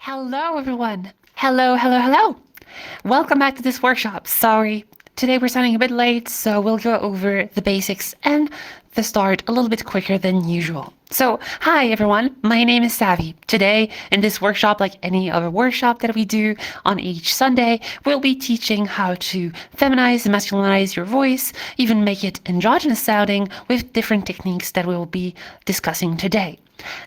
Hello, everyone. Hello, hello, hello. Welcome back to this workshop. Sorry, today we're starting a bit late, so we'll go over the basics and the start a little bit quicker than usual. So, hi everyone, my name is Savvy. Today, in this workshop, like any other workshop that we do on each Sunday, we'll be teaching how to feminize and masculinize your voice, even make it androgynous sounding with different techniques that we'll be discussing today.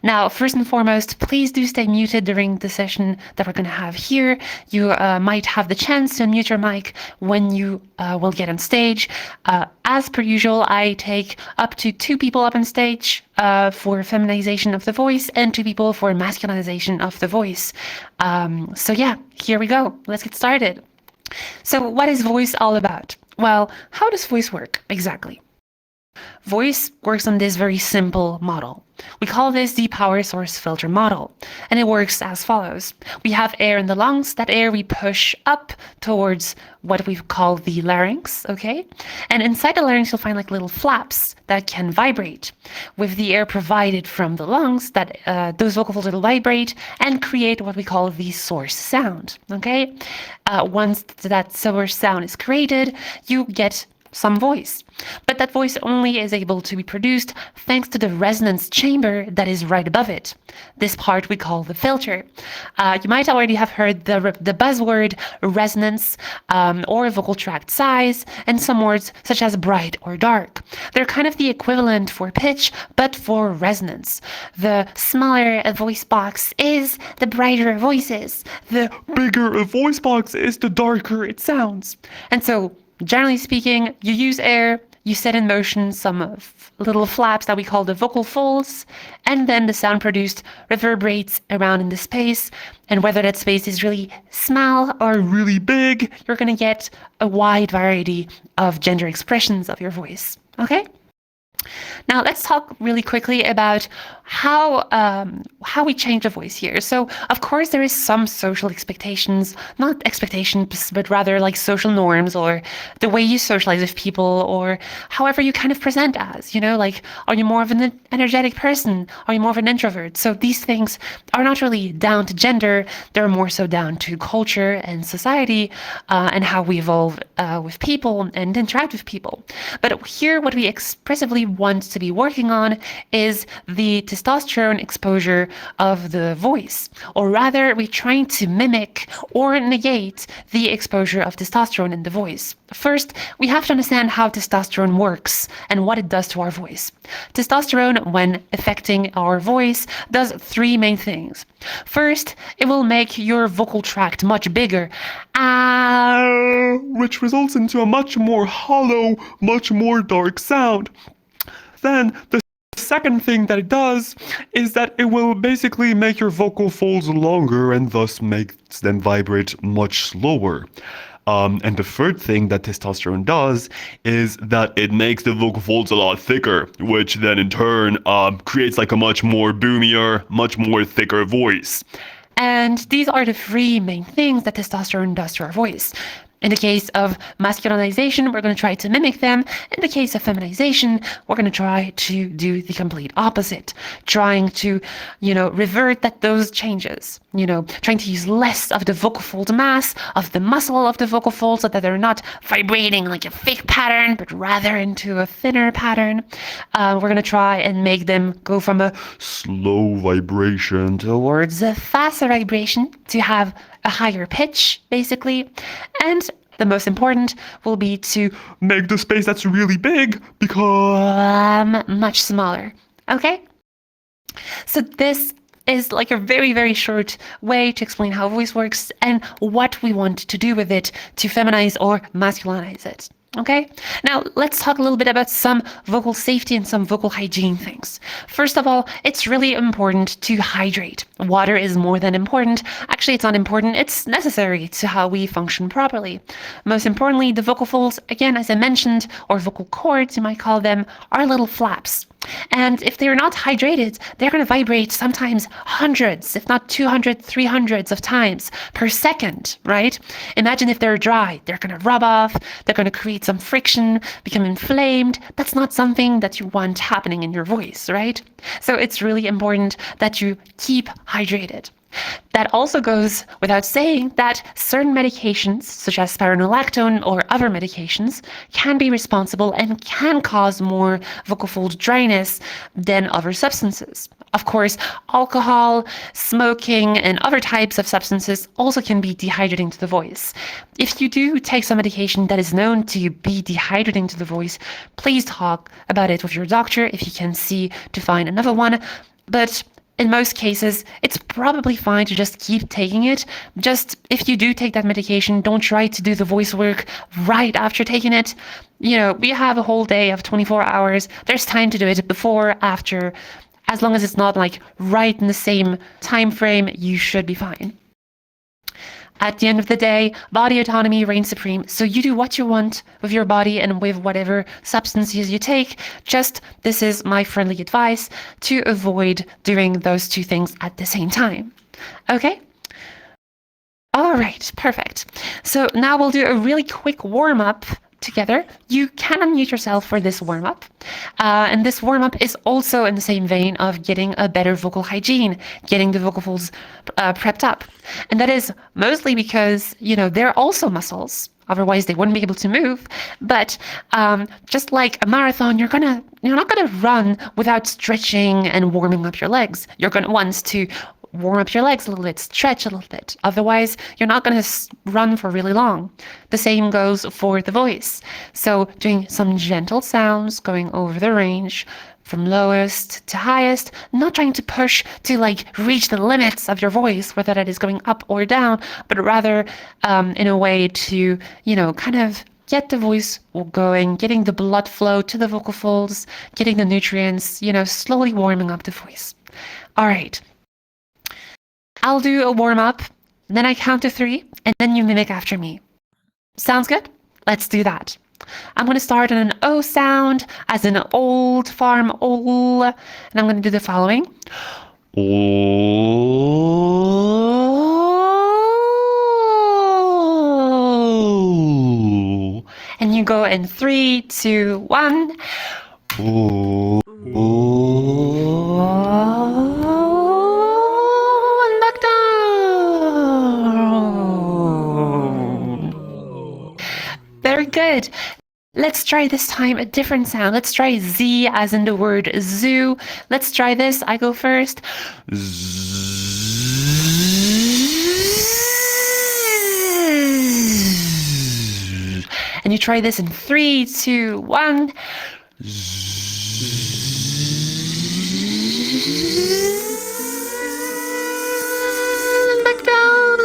Now, first and foremost, please do stay muted during the session that we're going to have here. You might have the chance to unmute your mic when you will get on stage. As per usual, I take up to 2 people up on stage for feminization of the voice and 2 people for masculinization of the voice. So yeah, here we go. Let's get started. So what is voice all about? Well, how does voice work exactly? Voice works on this very simple model. We call this the power source filter model, and it works as follows. We have air in the lungs. That air we push up towards what we call the larynx, okay? And inside the larynx, you'll find like little flaps that can vibrate. With the air provided from the lungs, that those vocal folds will vibrate and create what we call the source sound, okay? Once that source sound is created, you get some voice. But that voice only is able to be produced thanks to the resonance chamber that is right above it. This part we call the filter. You might already have heard the buzzword resonance or vocal tract size, and some words such as bright or dark. They're kind of the equivalent for pitch, but for resonance. The smaller a voice box is, the brighter a voice is. The bigger a voice box is, the darker it sounds. And so, generally speaking, you use air, you set in motion some little flaps that we call the vocal folds, and then the sound produced reverberates around in the space. And whether that space is really small or really big, you're going to get a wide variety of gender expressions of your voice. Okay? Now let's talk really quickly about how we change the voice here. So of course there is some social expectations, not expectations, but rather like social norms or the way you socialize with people or however you kind of present as, like, are you more of an energetic person? Are you more of an introvert? So these things are not really down to gender. They're more so down to culture and society and how we evolve with people and interact with people. But here what we expressively want to be working on is the testosterone exposure of the voice, or rather we're trying to mimic or negate the exposure of testosterone in the voice. First, we have to understand how testosterone works and what it does to our voice. Testosterone, when affecting our voice, does 3 main things. First, it will make your vocal tract much bigger, which results into a much more hollow, much more dark sound. Then the second thing that it does is that it will basically make your vocal folds longer and thus makes them vibrate much slower. And the third thing that testosterone does is that it makes the vocal folds a lot thicker, which then in turn creates like a much more boomier, much more thicker voice. And these are the 3 main things that testosterone does to our voice. In the case of masculinization, we're going to try to mimic them. In the case of feminization, we're going to try to do the complete opposite, trying to, revert those changes, trying to use less of the vocal fold mass, of the muscle of the vocal fold, so that they're not vibrating like a fake pattern, but rather into a thinner pattern. We're going to try and make them go from a slow vibration towards a faster vibration to have a higher pitch, basically. And the most important will be to make the space that's really big become much smaller. Okay? So this is like a very, very short way to explain how voice works and what we want to do with it to feminize or masculinize it. Okay, now let's talk a little bit about some vocal safety and some vocal hygiene things. First of all, it's really important to hydrate. Water is more than important. Actually, it's not important. It's necessary to how we function properly. Most importantly, the vocal folds, again, as I mentioned, or vocal cords, you might call them, are little flaps. And if they're not hydrated, they're going to vibrate sometimes hundreds, if not 200, 300s of times per second, right? Imagine if they're dry, they're going to rub off, they're going to create some friction, become inflamed. That's not something that you want happening in your voice, right? So it's really important that you keep hydrated. That also goes without saying that certain medications, such as spironolactone or other medications, can be responsible and can cause more vocal fold dryness than other substances. Of course, alcohol, smoking, and other types of substances also can be dehydrating to the voice. If you do take some medication that is known to be dehydrating to the voice, please talk about it with your doctor if you can see to find another one. But in most cases, it's probably fine to just keep taking it. Just if you do take that medication, don't try to do the voice work right after taking it. We have a whole day of 24 hours. There's time to do it before, after. As long as it's not like right in the same time frame, you should be fine. At the end of the day, body autonomy reigns supreme, so you do what you want with your body and with whatever substances you take. Just, this is my friendly advice, to avoid doing those two things at the same time. Okay? All right, perfect. So now we'll do a really quick warm-up together. You can unmute yourself for this warm-up. And this warm-up is also in the same vein of getting a better vocal hygiene, getting the vocal folds prepped up. And that is mostly because, they're also muscles. Otherwise, they wouldn't be able to move. But just like a marathon, you're not gonna run without stretching and warming up your legs. You're gonna want to warm up your legs a little bit, stretch a little bit. Otherwise, you're not going to run for really long. The same goes for the voice. So doing some gentle sounds, going over the range from lowest to highest, not trying to push to reach the limits of your voice, whether that is going up or down, but rather in a way to, kind of get the voice going, getting the blood flow to the vocal folds, getting the nutrients, slowly warming up the voice. All right. I'll do a warm-up, then I count to 3, and then you mimic after me. Sounds good? Let's do that. I'm going to start on an O sound, as in old farm, ol, and I'm going to do the following. O. And you go in 3, 2, 1. O. Very good. Let's try this time a different sound. Let's try Z as in the word zoo. Let's try this. I go first. And you try this in 3, 2, 1. Back down.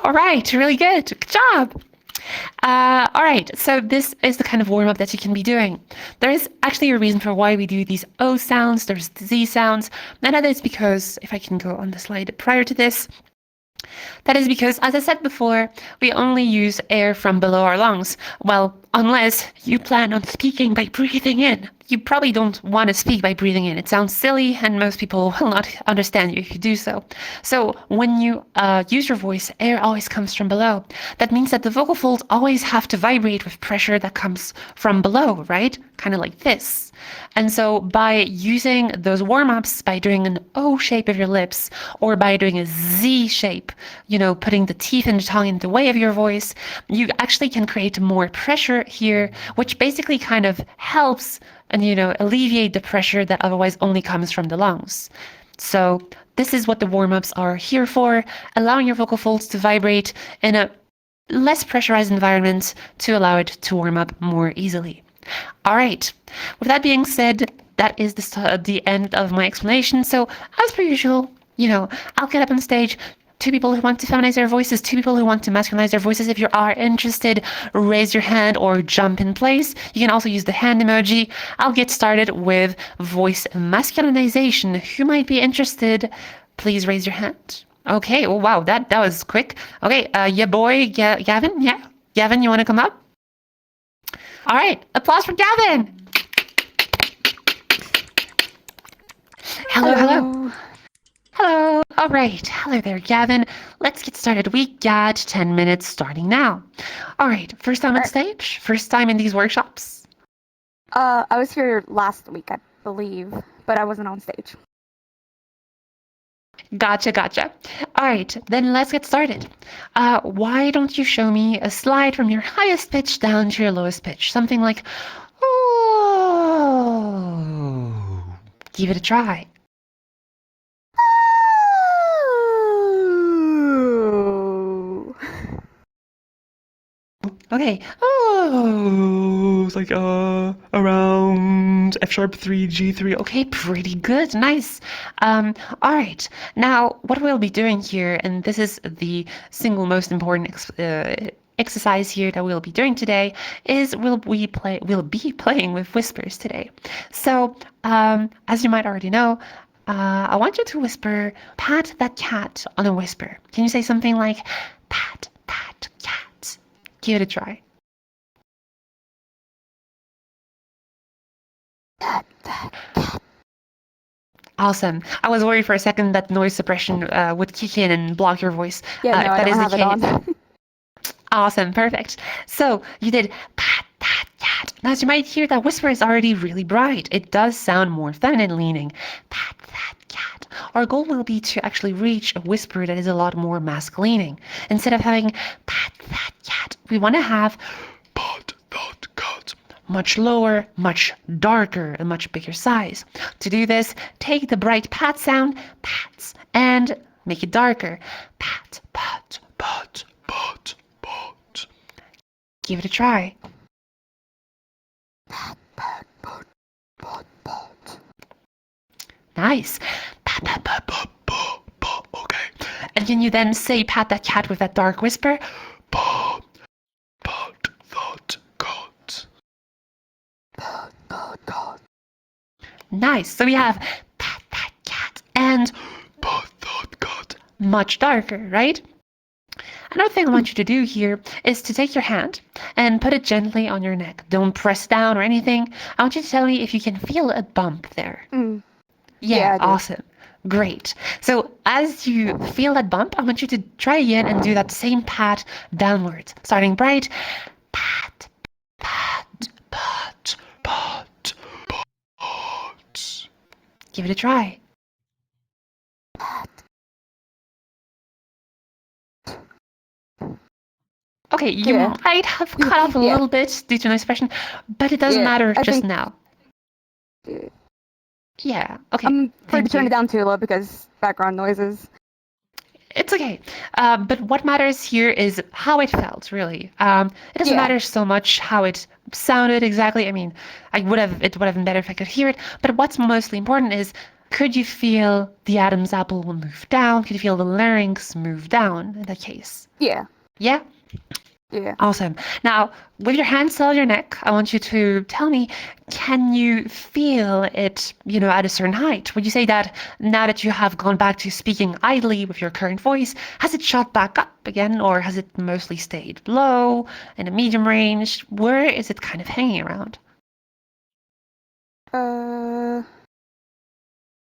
All right, really good. Good job. All right, so this is the kind of warm-up that you can be doing. There is actually a reason for why we do these O sounds, there's Z sounds, and that is because, if I can go on the slide prior to this, that is because, as I said before, we only use air from below our lungs. Well, unless you plan on speaking by breathing in. You probably don't want to speak by breathing in. It sounds silly, and most people will not understand you if you do so. So when you use your voice, air always comes from below. That means that the vocal folds always have to vibrate with pressure that comes from below, right? Kind of like this. And so by using those warm-ups, by doing an O shape of your lips, or by doing a Z shape, putting the teeth and the tongue in the way of your voice, you actually can create more pressure here, which basically kind of helps and, alleviate the pressure that otherwise only comes from the lungs. So this is what the warm-ups are here for, allowing your vocal folds to vibrate in a less pressurized environment to allow it to warm up more easily. All right, with that being said, that is the end of my explanation. So as per usual, I'll get up on stage. 2 people who want to feminize their voices, 2 people who want to masculinize their voices. If you are interested, raise your hand or jump in place. You can also use the hand emoji. I'll get started with voice masculinization. Who might be interested? Please raise your hand. Okay, oh wow, that was quick. Okay, your boy, Gavin, yeah? Gavin, you want to come up? All right, applause for Gavin. Hello. Hello. All right. Hello there, Gavin. Let's get started. We got 10 minutes starting now. All right. First time on stage? First time in these workshops? I was here last week, I believe, but I wasn't on stage. Gotcha. All right, then let's get started. Why don't you show me a slide from your highest pitch down to your lowest pitch? Something like, oh. Give it a try. Ooh. Okay. Oh, it's like around F sharp 3, G3. Okay, pretty good. Nice. All right. Now, what we'll be doing here, and this is the single most important exercise here that we'll be doing today, is we'll be playing with whispers today. So, as you might already know, I want you to whisper, pat that cat on a whisper. Can you say something like, pat that cat? Give it a try. Awesome. I was worried for a second that noise suppression would kick in and block your voice. Yeah, no, I don't have it on. Awesome, perfect. So you did pat that cat. Now, as you might hear, that whisper is already really bright. It does sound more feminine leaning. Pat that cat. Our goal will be to actually reach a whisper that is a lot more masculine. Instead of having pat that cat, we want to have pat that cat. Much lower, much darker, and much bigger size. To do this, take the bright pat sound, pats, and make it darker. Pat, pat, pat, pat, pat. Give it a try. Pat, pat, pat, pat, pat. Nice. Pat, pat, pat, pat, pat, pat. Okay. And can you then say pat that cat with that dark whisper? Pat, pat that cat. Pat, pat, cat. Nice. So we have pat that cat and pat that cat. Much darker, right? Another thing I want you to do here is to take your hand and put it gently on your neck. Don't press down or anything. I want you to tell me if you can feel a bump there. Yeah, awesome. Great. So as you feel that bump, I want you to try again and do that same pat downwards. Starting bright. Pat, pat, pat, pat, pat. Give it a try. Okay, you might have cut off a little bit due to noise suppression, but it doesn't matter just now. Yeah, okay. I'm afraid to turn it down too low because background noises. It's okay. But what matters here is how it felt, really. It doesn't matter so much how it sounded exactly. I mean, it would have been better if I could hear it. But what's mostly important is, could you feel the Adam's apple move down? Could you feel the larynx move down in that case? Yeah. Yeah? Yeah. Awesome. Now, with your hand still on your neck, I want you to tell me, can you feel it, at a certain height? Would you say that now that you have gone back to speaking idly with your current voice, has it shot back up again, or has it mostly stayed low, in a medium range? Where is it kind of hanging around?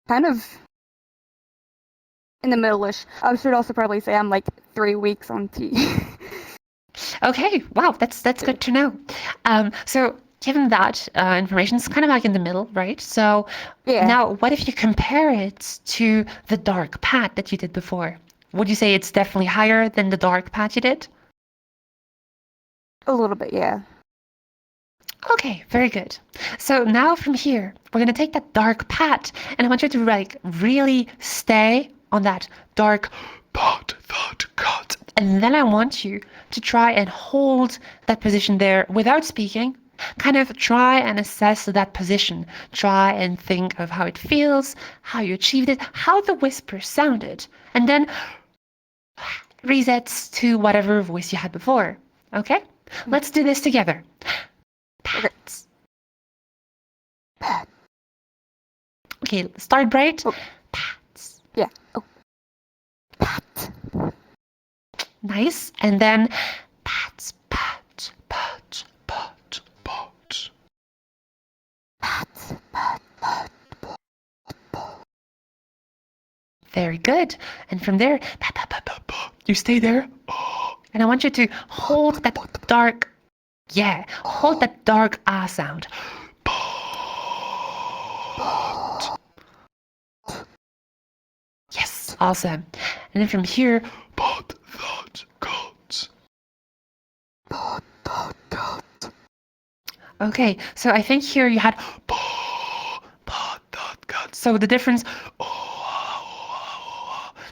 Kind of in the middle-ish. I should also probably say I'm like 3 weeks on T. Okay, wow, that's good to know. So given that information, it's kind of like in the middle, right? So now what if you compare it to the dark pat that you did before? Would you say it's definitely higher than the dark pat you did? A little bit, yeah. Okay, very good. So now from here, we're going to take that dark pat, and I want you to really stay on that dark pat that cut. And then I want you to try and hold that position there without speaking. Kind of try and assess that position. Try and think of how it feels, how you achieved it, how the whisper sounded. And then resets to whatever voice you had before. Okay? Let's do this together. Pats. Pat. Okay, start bright. Oh. Pats. Yeah. Oh. Pat. Nice. And then pats, pat, pat, pat, pat. Pat, pat, pat, pat, pat. Very good. And from there, pat, pat, pat, pat, pat. You stay there. And I want you to hold that dark, hold that dark ah sound. Awesome. And then from here, pot, that, cut. Pot, that, cut. Okay, so I think here you had pot, that, cut. So the difference,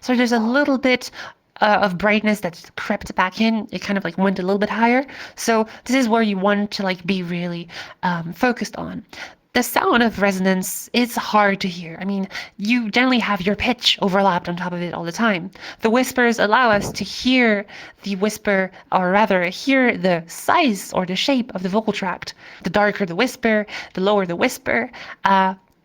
so there's a little bit of brightness that's crept back in. It kind of like went a little bit higher. So this is where you want to like be really focused on. The sound of resonance is hard to hear. I mean, you generally have your pitch overlapped on top of it all the time. The whispers allow us to hear the whisper, or rather hear the size or the shape of the vocal tract. The darker the whisper, the lower the whisper,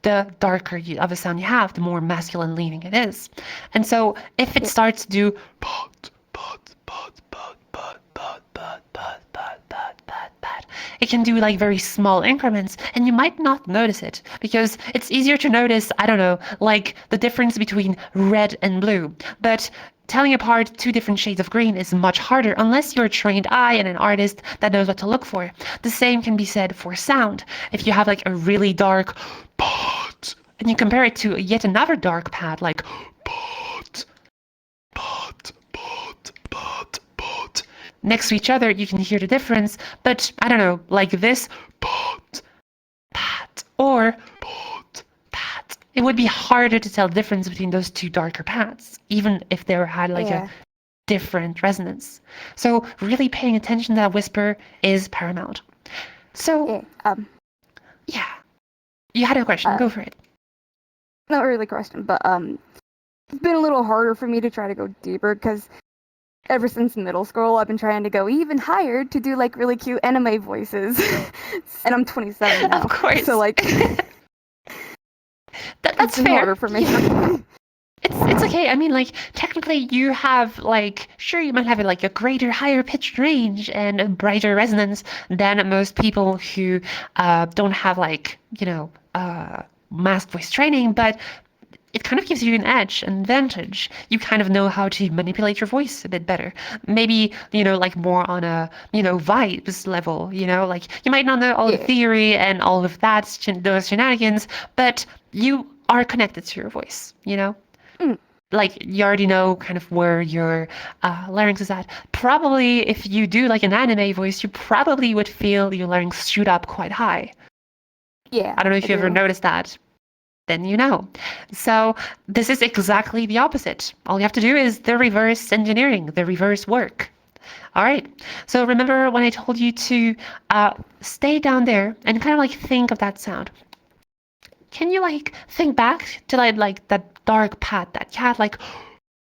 the darker of a sound you have, the more masculine leaning it is. And so if it starts to do pot, pot, pot, pot, pot, pot, pot, pot, pot, pot, pot, pot, it can do like very small increments, and you might not notice it because it's easier to notice, I don't know, like the difference between red and blue. But telling apart two different shades of green is much harder unless you're a trained eye and an artist that knows what to look for. The same can be said for sound. If you have like a really dark pot and you compare it to yet another dark pad like pot, pot, pot, pot, pot, next to each other, you can hear the difference, but I don't know, like this pot, pat, or pot, pat. It would be harder to tell the difference between those two darker pads, even if they had like a different resonance. So really paying attention to that whisper is paramount. So, yeah. You had a question, go for it. Not really a question, but it's been a little harder for me to try to go deeper because ever since middle school, I've been trying to go even higher to do like really cute anime voices, and I'm 27 now. Of course. So like, that's fair. Harder for me. It's okay. I mean, like, technically you have, like, sure, you might have, like, a greater, higher pitched range and a brighter resonance than most people who don't have, like, you know, mask voice training, but it kind of gives you an edge, an advantage. You kind of know how to manipulate your voice a bit better. Maybe, you know, like more on a, you know, vibes level, you know, like you might not know all the theory and all of that, those shenanigans, but you are connected to your voice, you know? Like you already know kind of where your larynx is at. Probably if you do like an anime voice, you probably would feel your larynx shoot up quite high. Yeah. I don't know if you ever noticed that. Then you know. So this is exactly the opposite. All you have to do is the reverse engineering, the reverse work. All right. So remember when I told you to stay down there and kind of like think of that sound. Can you like think back to like that dark pad that you had like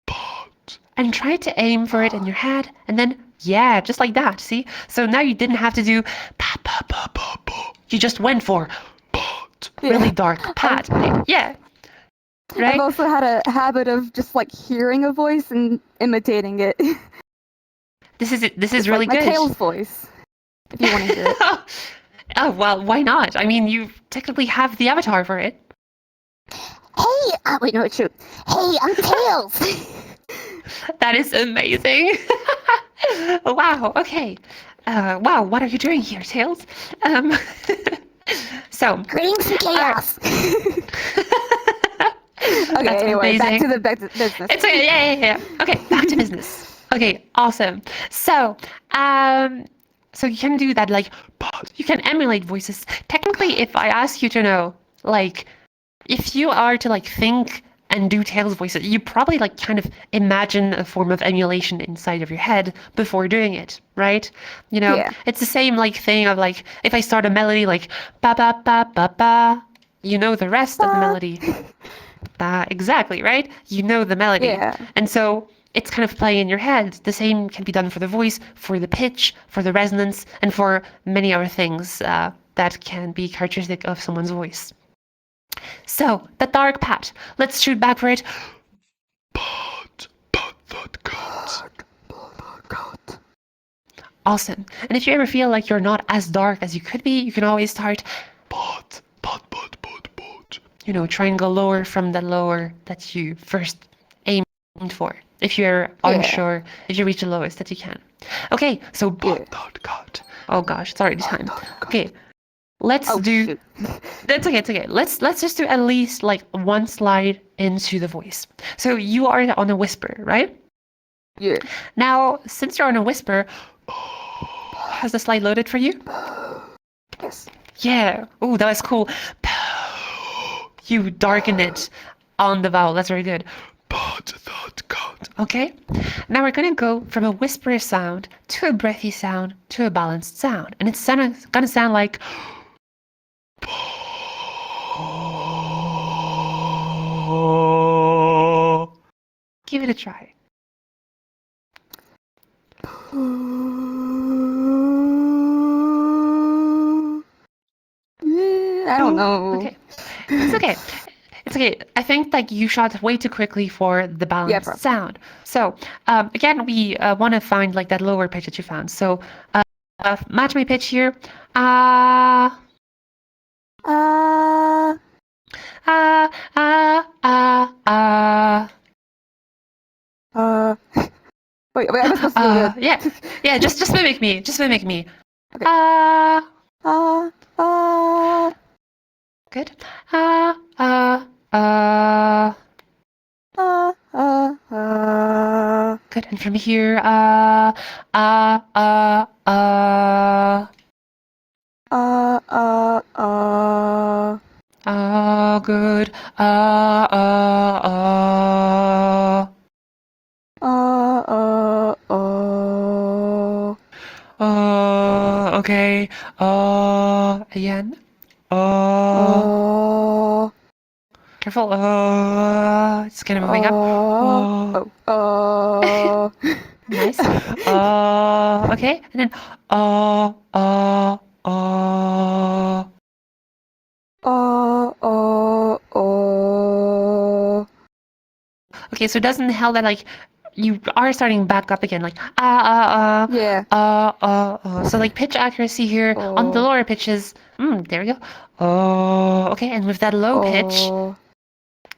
pot and try to aim for it in your head and then just like that. See? So now you didn't have to do pa pa pa pa pa. You just went for pot. Really dark pad. Yeah. Right? I've also had a habit of just like hearing a voice and imitating it. This is really like good. My tail's voice. If you want to hear it. Oh, well, why not? I mean, you technically have the avatar for it. Hey, wait, no, it's true. Hey, I'm Tails. That is amazing. Wow, okay. Wow, what are you doing here, Tails? So. Greetings from chaos. Okay, That's anyway, amazing. back to business. It's okay, yeah. Okay, back to business. Okay, awesome. So, so you can do that, like, you can emulate voices. Technically, if I ask you to know, like, if you are to, like, think and do Tails voices, you probably, like, kind of imagine a form of emulation inside of your head before doing it, right? You know, it's the same, like, thing of, like, if I start a melody, like, ba-ba-ba-ba-ba, you know the rest of the melody. Exactly, right? You know the melody. Yeah. And so it's kind of playing in your head. The same can be done for the voice, for the pitch, for the resonance, and for many other things that can be characteristic of someone's voice. So, the dark pat. Let's shoot back for it. Pat that cut. Awesome. And if you ever feel like you're not as dark as you could be, you can always start pat. You know, try and go lower from the lower that you first aimed for. If you're unsure, if you reach the lowest that you can. Okay, so pat that cut. Oh gosh, sorry, this time. Okay, let's Oh, do. shoot. That's okay. It's okay. Let's just do at least like one slide into the voice. So you are on a whisper, right? Yeah. Now, since you're on a whisper, has the slide loaded for you? Yes. Yeah. Oh, that was cool. You darken it on the vowel. That's very good. Okay. Now we're gonna go from a whisper sound to a breathy sound to a balanced sound, and it's gonna sound like. Give it a try. I don't know. Okay. It's okay. It's okay. I think like you shot way too quickly for the balanced Prof. sound. So again, we want to find like that lower pitch that you found. So match my pitch here. Ah. Uh, Ah. Ah. Ah. Ah. wait, am I supposed to do that? Yeah. Just mimic me. Just mimic me. Okay. Ah. Uh, Good. Ah. Ah. Ah. Good. And from here, good. Okay. Again. Careful. It's kind of moving up. Nice. Okay. And then, Okay, so it doesn't help that like you are starting back up again, like Yeah. So like pitch accuracy here on the lower pitches. There we go. Okay, and with that low pitch,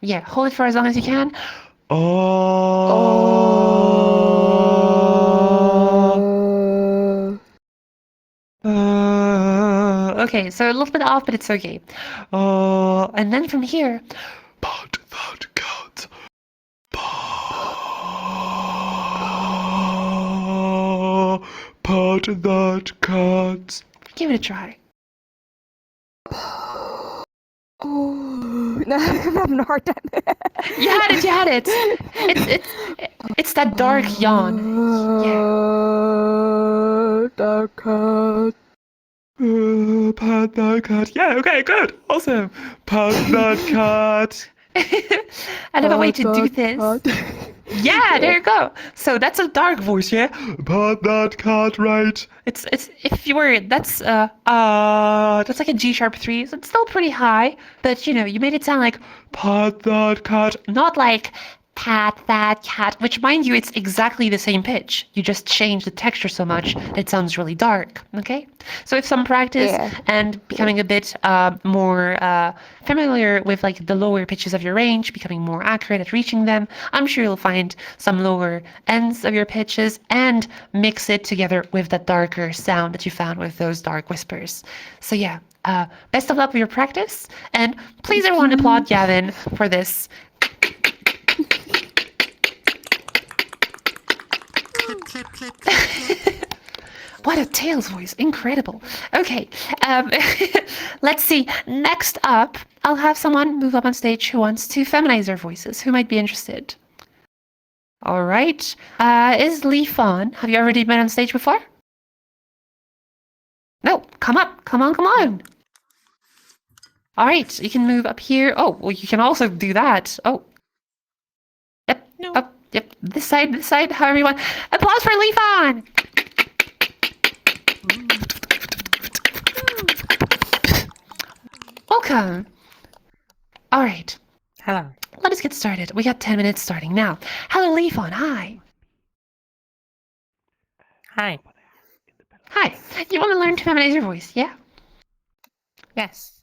yeah, hold it for as long as you can. Okay, so a little bit off, but it's okay. And then from here, but that cat. But that cat. Give it a try. No, I'm having a hard time. You had it. It's that dark yawn. Dark cat. Pat that cat. Yeah, okay, good. Awesome. Pat that cat. Another way to do this. Yeah, there you go. So that's a dark voice, yeah? Pat that cat, right? It's if you were that's like a G sharp 3, so it's still pretty high, but you know, you made it sound like pat that cat, not like pat that cat, which mind you, it's exactly the same pitch. You just change the texture so much that it sounds really dark, okay? So with some practice and becoming a bit more familiar with like the lower pitches of your range, becoming more accurate at reaching them, I'm sure you'll find some lower ends of your pitches and mix it together with that darker sound that you found with those dark whispers. So yeah, best of luck with your practice, and please everyone applaud Gavin for this. What a tails voice. Incredible. Okay. Let's see. Next up, I'll have someone move up on stage who wants to feminize their voices. Who might be interested? All right. Is Lee Fawn? Have you already been on stage before? No. Come up. Come on. All right. You can move up here. Oh, well, you can also do that. Oh. Yep. No. Up. Yep. This side. However you want. Applause for Lee Fawn. Welcome. All right. Hello. Let us get started. We got 10 minutes starting now. Hello, Leafon. Hi. Hi. Hi. You want to learn to feminize your voice, yeah? Yes.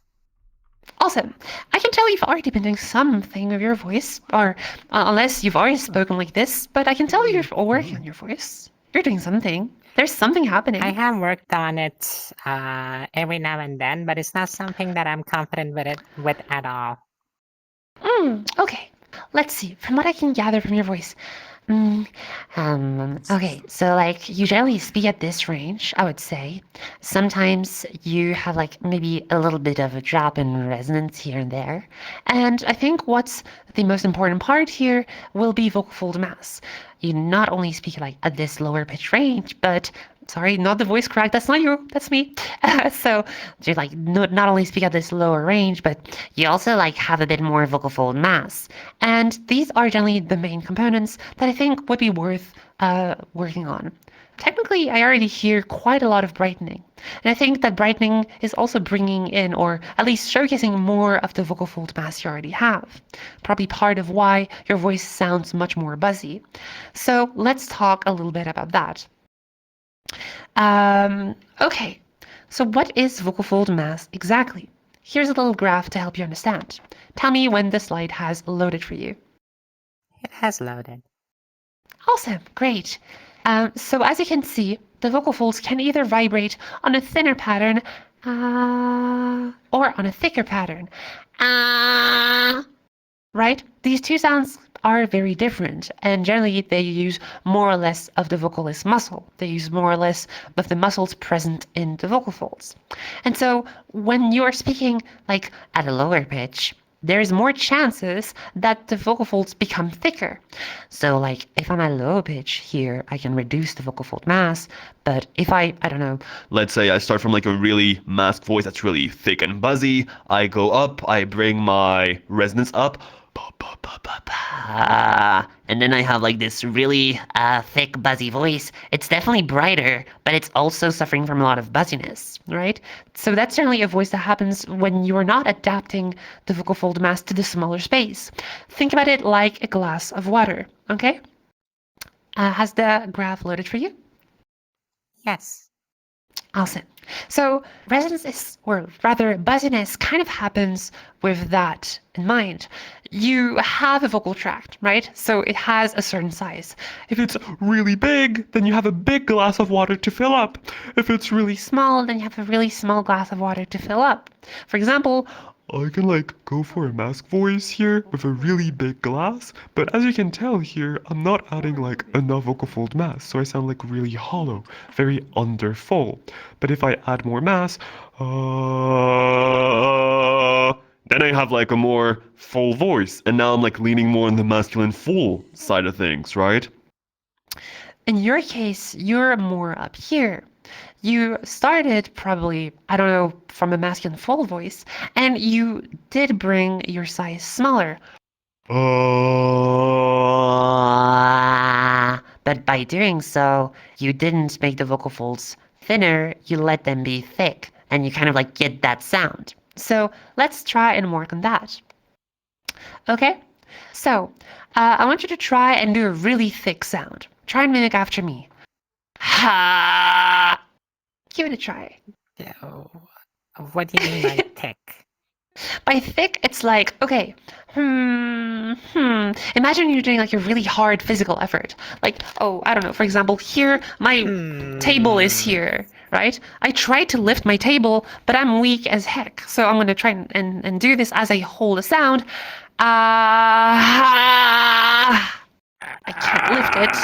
Awesome. I can tell you've already been doing something with your voice, or unless you've already spoken like this, but I can tell you're working on your voice. You're doing something. There's something happening. I have worked on it every now and then, but it's not something that I'm confident with at all. Okay. Let's see. From what I can gather from your voice, okay, so like you generally speak at this range, I would say. Sometimes you have like maybe a little bit of a drop in resonance here and there. And I think what's the most important part here will be vocal fold mass. You not only speak like at this lower pitch range, but sorry, not the voice crack. That's not you. That's me. So you like not only speak at this lower range, but you also like have a bit more vocal fold mass. And these are generally the main components that I think would be worth working on. Technically, I already hear quite a lot of brightening. And I think that brightening is also bringing in, or at least showcasing more of the vocal fold mass you already have. Probably part of why your voice sounds much more buzzy. So let's talk a little bit about that. Okay, so what is vocal fold mass exactly? Here's a little graph to help you understand. Tell me when the slide has loaded for you. It has loaded. Awesome, great. So as you can see, the vocal folds can either vibrate on a thinner pattern or on a thicker pattern. Right? These two sounds are very different, and generally they use more or less of the vocalist muscle. They use more or less of the muscles present in the vocal folds. And so when you are speaking like at a lower pitch, there's more chances that the vocal folds become thicker. So like if I'm at a low pitch here, I can reduce the vocal fold mass, but if I don't know, let's say I start from like a really masked voice that's really thick and buzzy, I go up, I bring my resonance up, and then I have like this really thick buzzy voice. It's definitely brighter, but it's also suffering from a lot of buzziness, right? So that's certainly a voice that happens when you're not adapting the vocal fold mass to the smaller space. Think about it like a glass of water, okay? Has the graph loaded for you? Yes. Awesome. So resonance is, or rather buzziness kind of happens with that in mind. You have a vocal tract, right? So it has a certain size. If it's really big, then you have a big glass of water to fill up. If it's really small, then you have a really small glass of water to fill up. For example, I can like go for a mask voice here with a really big glass, but as you can tell here, I'm not adding like enough vocal fold mass, so I sound like really hollow, very under full. But if I add more mass, then I have like a more full voice, and now I'm like leaning more on the masculine full side of things, right? In your case, you're more up here. You started probably, I don't know, from a masculine full voice, and you did bring your size smaller. But by doing so, you didn't make the vocal folds thinner, you let them be thick, and you kind of like get that sound. So let's try and work on that. Okay? So I want you to try and do a really thick sound. Try and mimic after me. Ha! Give it a try. Oh, what do you mean by thick? By thick, it's like, okay, Imagine you're doing like a really hard physical effort. Like, oh, I don't know, for example, here, my table is here, right? I tried to lift my table, but I'm weak as heck. So I'm going to try and do this as I hold a sound. I can't lift it.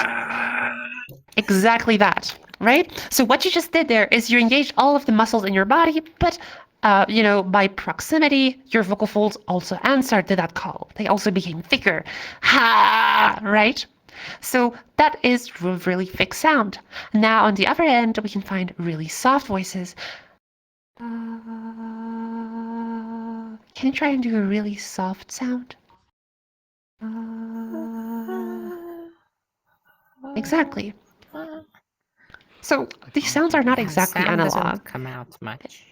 Exactly that, right? So what you just did there is you engaged all of the muscles in your body, but by proximity, your vocal folds also answered to that call. They also became thicker. Ha! Right? So that is a really thick sound. Now on the other end, we can find really soft voices. Can you try and do a really soft sound? Exactly. So these sounds are not exactly Sound analog. doesn't come out much.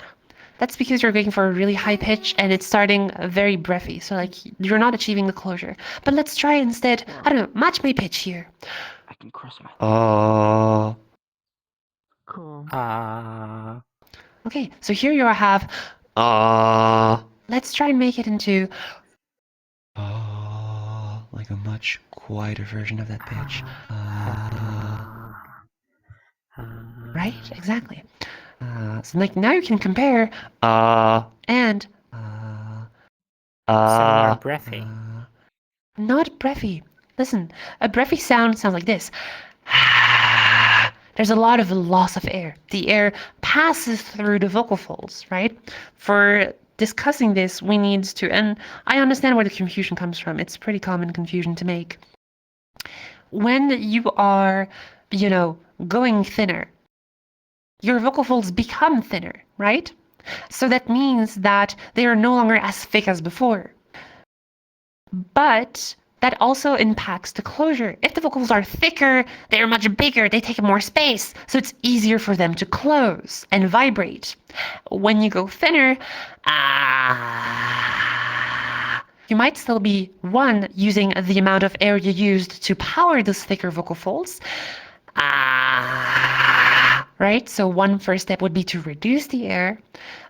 That's because you're going for a really high pitch and it's starting very breathy. So like you're not achieving the closure. But let's try instead, I don't know, match my pitch here. I can cross my. Cool. Okay, so here you have let's try and make it into like a much quieter version of that pitch. Right? Exactly. So like now you can compare and So more breathy. not breathy. Listen, a breathy sounds like this. There's a lot of loss of air. The air passes through the vocal folds, right? For discussing this, we need to, and I understand where the confusion comes from. It's pretty common confusion to make. When you are, going thinner, your vocal folds become thinner, right? So that means that they are no longer as thick as before. But that also impacts the closure. If the vocals are thicker, they're much bigger, they take more space, so it's easier for them to close and vibrate. When you go thinner, you might still be, one, using the amount of air you used to power those thicker vocal folds. Right? So one first step would be to reduce the air,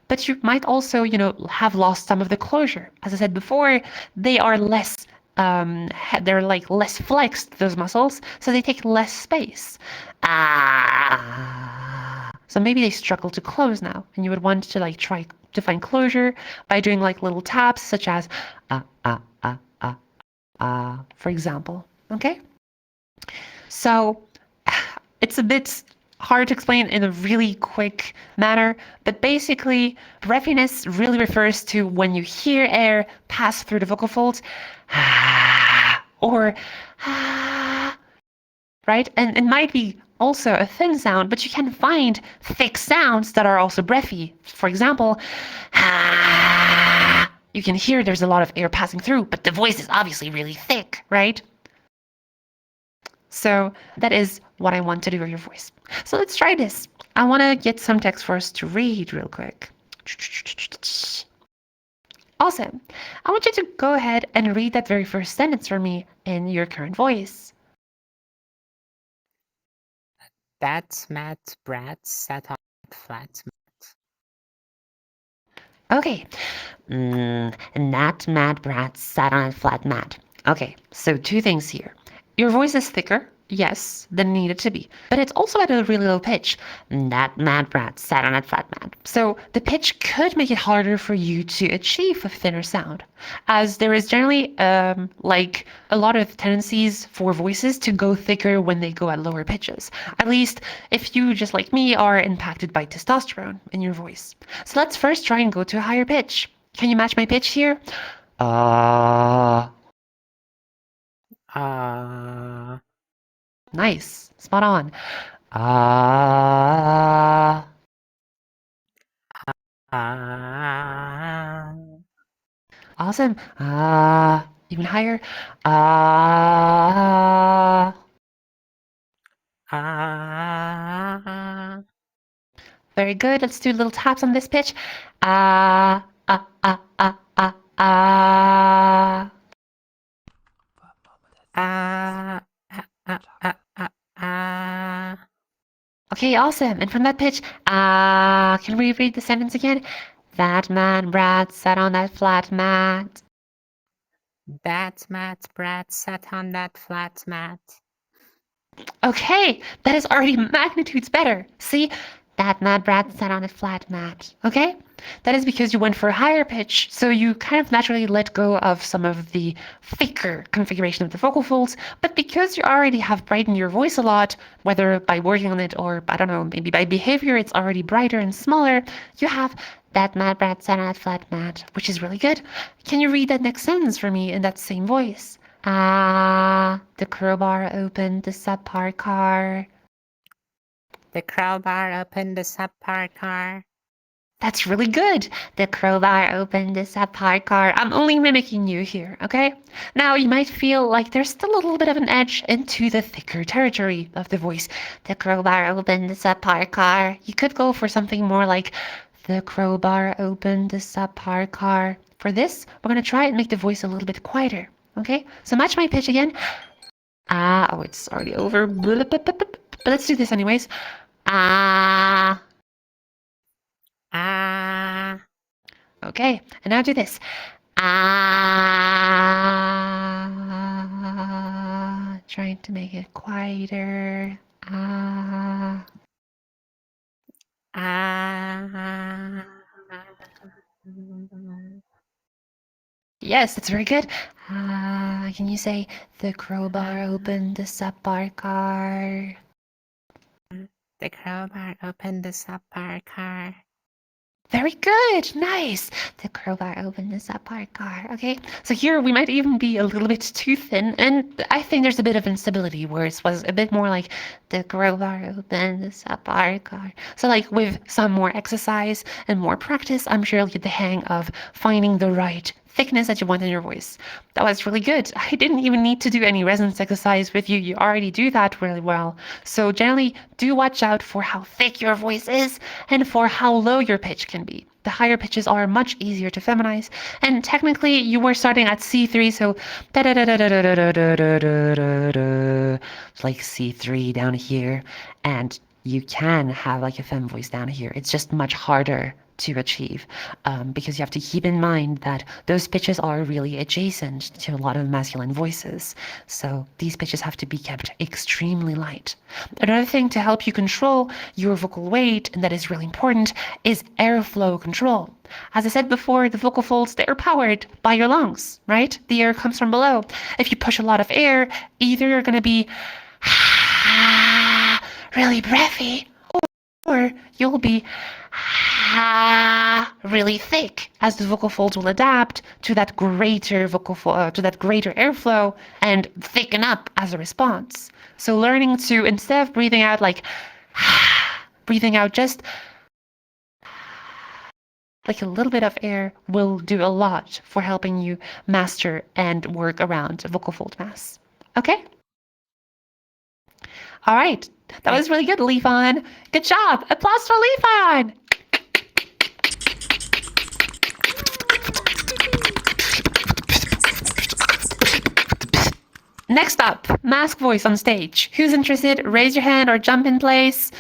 but you might also, have lost some of the closure. As I said before, they are less, they're like less flexed, those muscles, so they take less space. So maybe they struggle to close now, and you would want to like try to find closure by doing like little taps, such as for example. Okay? So it's a bit hard to explain in a really quick manner, but basically, breathiness really refers to when you hear air pass through the vocal folds, or right? And it might be also a thin sound, but you can find thick sounds that are also breathy. For example, you can hear there's a lot of air passing through, but the voice is obviously really thick, right? So that is what I want to do with your voice. So let's try this. I want to get some text for us to read real quick. Awesome. I want you to go ahead and read that very first sentence for me in your current voice. That mad brat sat on that flat Okay. And that mad brat sat on a flat mat. Okay, so two things here. Your voice is thicker, yes, than it needed to be, but it's also at a really low pitch. That mad brat sat on a flat mat. So the pitch could make it harder for you to achieve a thinner sound, as there is generally like a lot of tendencies for voices to go thicker when they go at lower pitches. At least if you, just like me, are impacted by testosterone in your voice. So let's first try and go to a higher pitch. Can you match my pitch here? Nice. Spot on. Awesome. Even higher. Very good. Let's do little taps on this pitch. Ah, ah, ah, ah, ah, ah. Okay, awesome. And from that pitch, can we read the sentence again? That man Brad sat on that flat mat. That mad brat sat on that flat mat. Okay, that is already magnitudes better. See? That mad brat sat on a flat mat. Okay? That is because you went for a higher pitch, so you kind of naturally let go of some of the thicker configuration of the vocal folds, but because you already have brightened your voice a lot, whether by working on it or, I don't know, maybe by behavior, it's already brighter and smaller, you have that mad brat sat on a flat mat, which is really good. Can you read that next sentence for me in that same voice? The crowbar opened the subpar car. The crowbar opened the subpar car. That's really good. The crowbar opened the subpar car. I'm only mimicking you here, okay? Now, you might feel like there's still a little bit of an edge into the thicker territory of the voice. The crowbar opened the subpar car. You could go for something more like, the crowbar opened the subpar car. For this, we're going to try and make the voice a little bit quieter, okay? So match my pitch again. Oh, it's already over. But let's do this anyways. Okay, and now do this. Trying to make it quieter. Ah. Yes, that's very good. Can you say the crowbar opened the sub-bar car? The crowbar opened the sub-bar car. Very good. Nice. The crowbar opened the sub-bar car. Okay. So here we might even be a little bit too thin, and I think there's a bit of instability where it was a bit more like the crowbar opened the sub-bar car. So like with some more exercise and more practice, I'm sure you'll get the hang of finding the right thickness that you want in your voice. That was really good. I didn't even need to do any resonance exercise with you. You already do that really well. So generally, do watch out for how thick your voice is and for how low your pitch can be. The higher pitches are much easier to feminize, and technically you were starting at C3, so da da da da da da da da da da da da, like C3 down here, and you can have like a femme voice down here. It's just much harder to achieve because you have to keep in mind that those pitches are really adjacent to a lot of masculine voices. So these pitches have to be kept extremely light. Another thing to help you control your vocal weight, and that is really important, is airflow control. As I said before, the vocal folds, they're powered by your lungs, right? The air comes from below. If you push a lot of air, either you're going to be really breathy, or you'll be really thick, as the vocal folds will adapt to that greater to that greater airflow and thicken up as a response. So learning to, instead of breathing out like breathing out just like a little bit of air will do a lot for helping you master and work around vocal fold mass. Okay? All right. That was really good, Leafon. Good job. Applause for Leafon. Next up, mask voice on stage. Who's interested? Raise your hand or jump in place.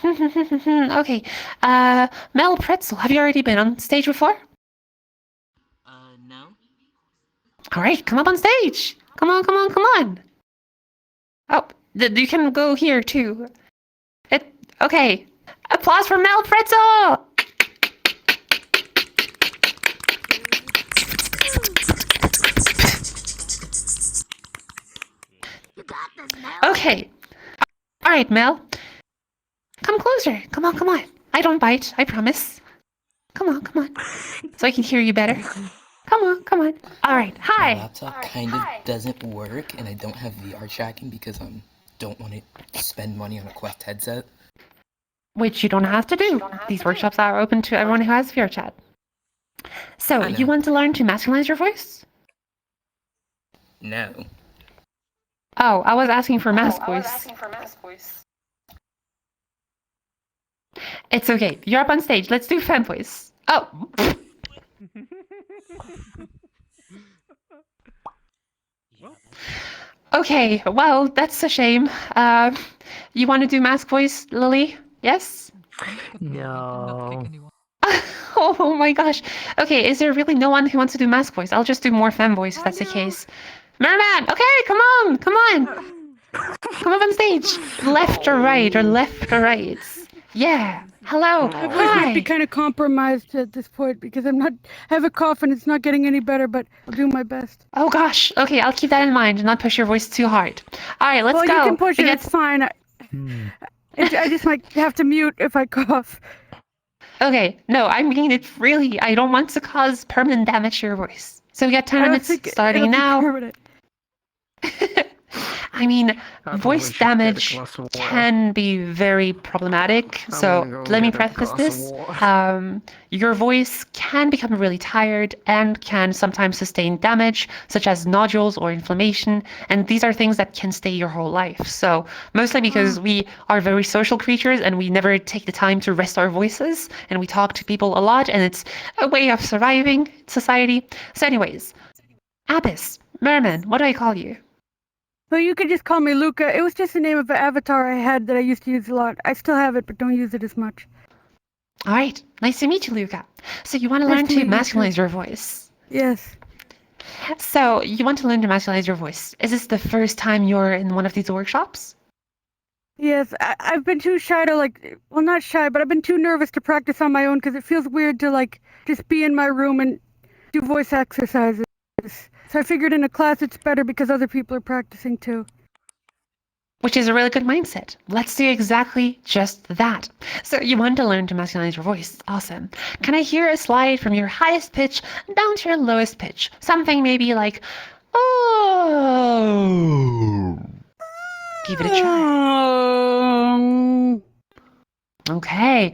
Okay. Mel Pretzel, have you already been on stage before? No. All right, come up on stage. Come on, come on, come on. Oh, you can go here too. Okay. Applause for Mel Pretzel. You got this, Mel. Okay. All right, Mel. Come closer. Come on, come on. I don't bite, I promise. Come on, come on. So I can hear you better. Come on, come on. All right. My Hi. laptop kind of doesn't work, and I don't have VR tracking because I don't want to spend money on a Quest headset. Which you don't have to do. These workshops are open to everyone who has VRChat. So, I know. you want to learn to masculinize your voice? No. Oh, I was asking for mask voice. It's okay. You're up on stage. Let's do femme voice. Oh. Okay, well, that's a shame. You want to do mask voice, Lily? Yes? No. Oh my gosh. Okay, is there really no one who wants to do mask voice? I'll just do more femme voice if that's the case. Merman, okay, come on, come on. Come up on stage. Left or right, or left or right. Yeah. Hello. My voice might be Hi. kind of compromised at this point because I have a cough and it's not getting any better, but I'll do my best. Oh gosh. Okay, I'll keep that in mind and not push your voice too hard. All right, let's well, go. you can push We it. get- It's fine. I just might have to mute if I cough. Okay, no, I mean it really. I don't want to cause permanent damage to your voice. So we got 10 I don't minutes think starting it'll be now. permanent. I mean, I voice probably should get a damage glass of water. can be very problematic. I'm So gonna go let me get a preface glass of this. water. Your voice can become really tired and can sometimes sustain damage, such as nodules or inflammation. And these are things that can stay your whole life. So mostly because we are very social creatures and we never take the time to rest our voices and we talk to people a lot and it's a way of surviving society. So anyways, Abyss, Merman, what do I call you? Well, you could just call me Luca. It was just the name of an avatar I had that I used to use a lot. I still have it, but don't use it as much. All right, nice to meet you, Luca. So you want to Nice learn to to meet you too. masculinize your voice. Yes. So you want to learn to masculinize your voice. Is this the first time you're in one of these workshops? Yes, I've been too shy to well, not shy, but I've been too nervous to practice on my own because it feels weird to just be in my room and do voice exercises. So I figured in a class it's better because other people are practicing too. Which is a really good mindset. Let's do exactly just that. So you want to learn to masculinize your voice. Awesome. Can I hear a slide from your highest pitch down to your lowest pitch? Something maybe like, oh. Give it a try. Okay.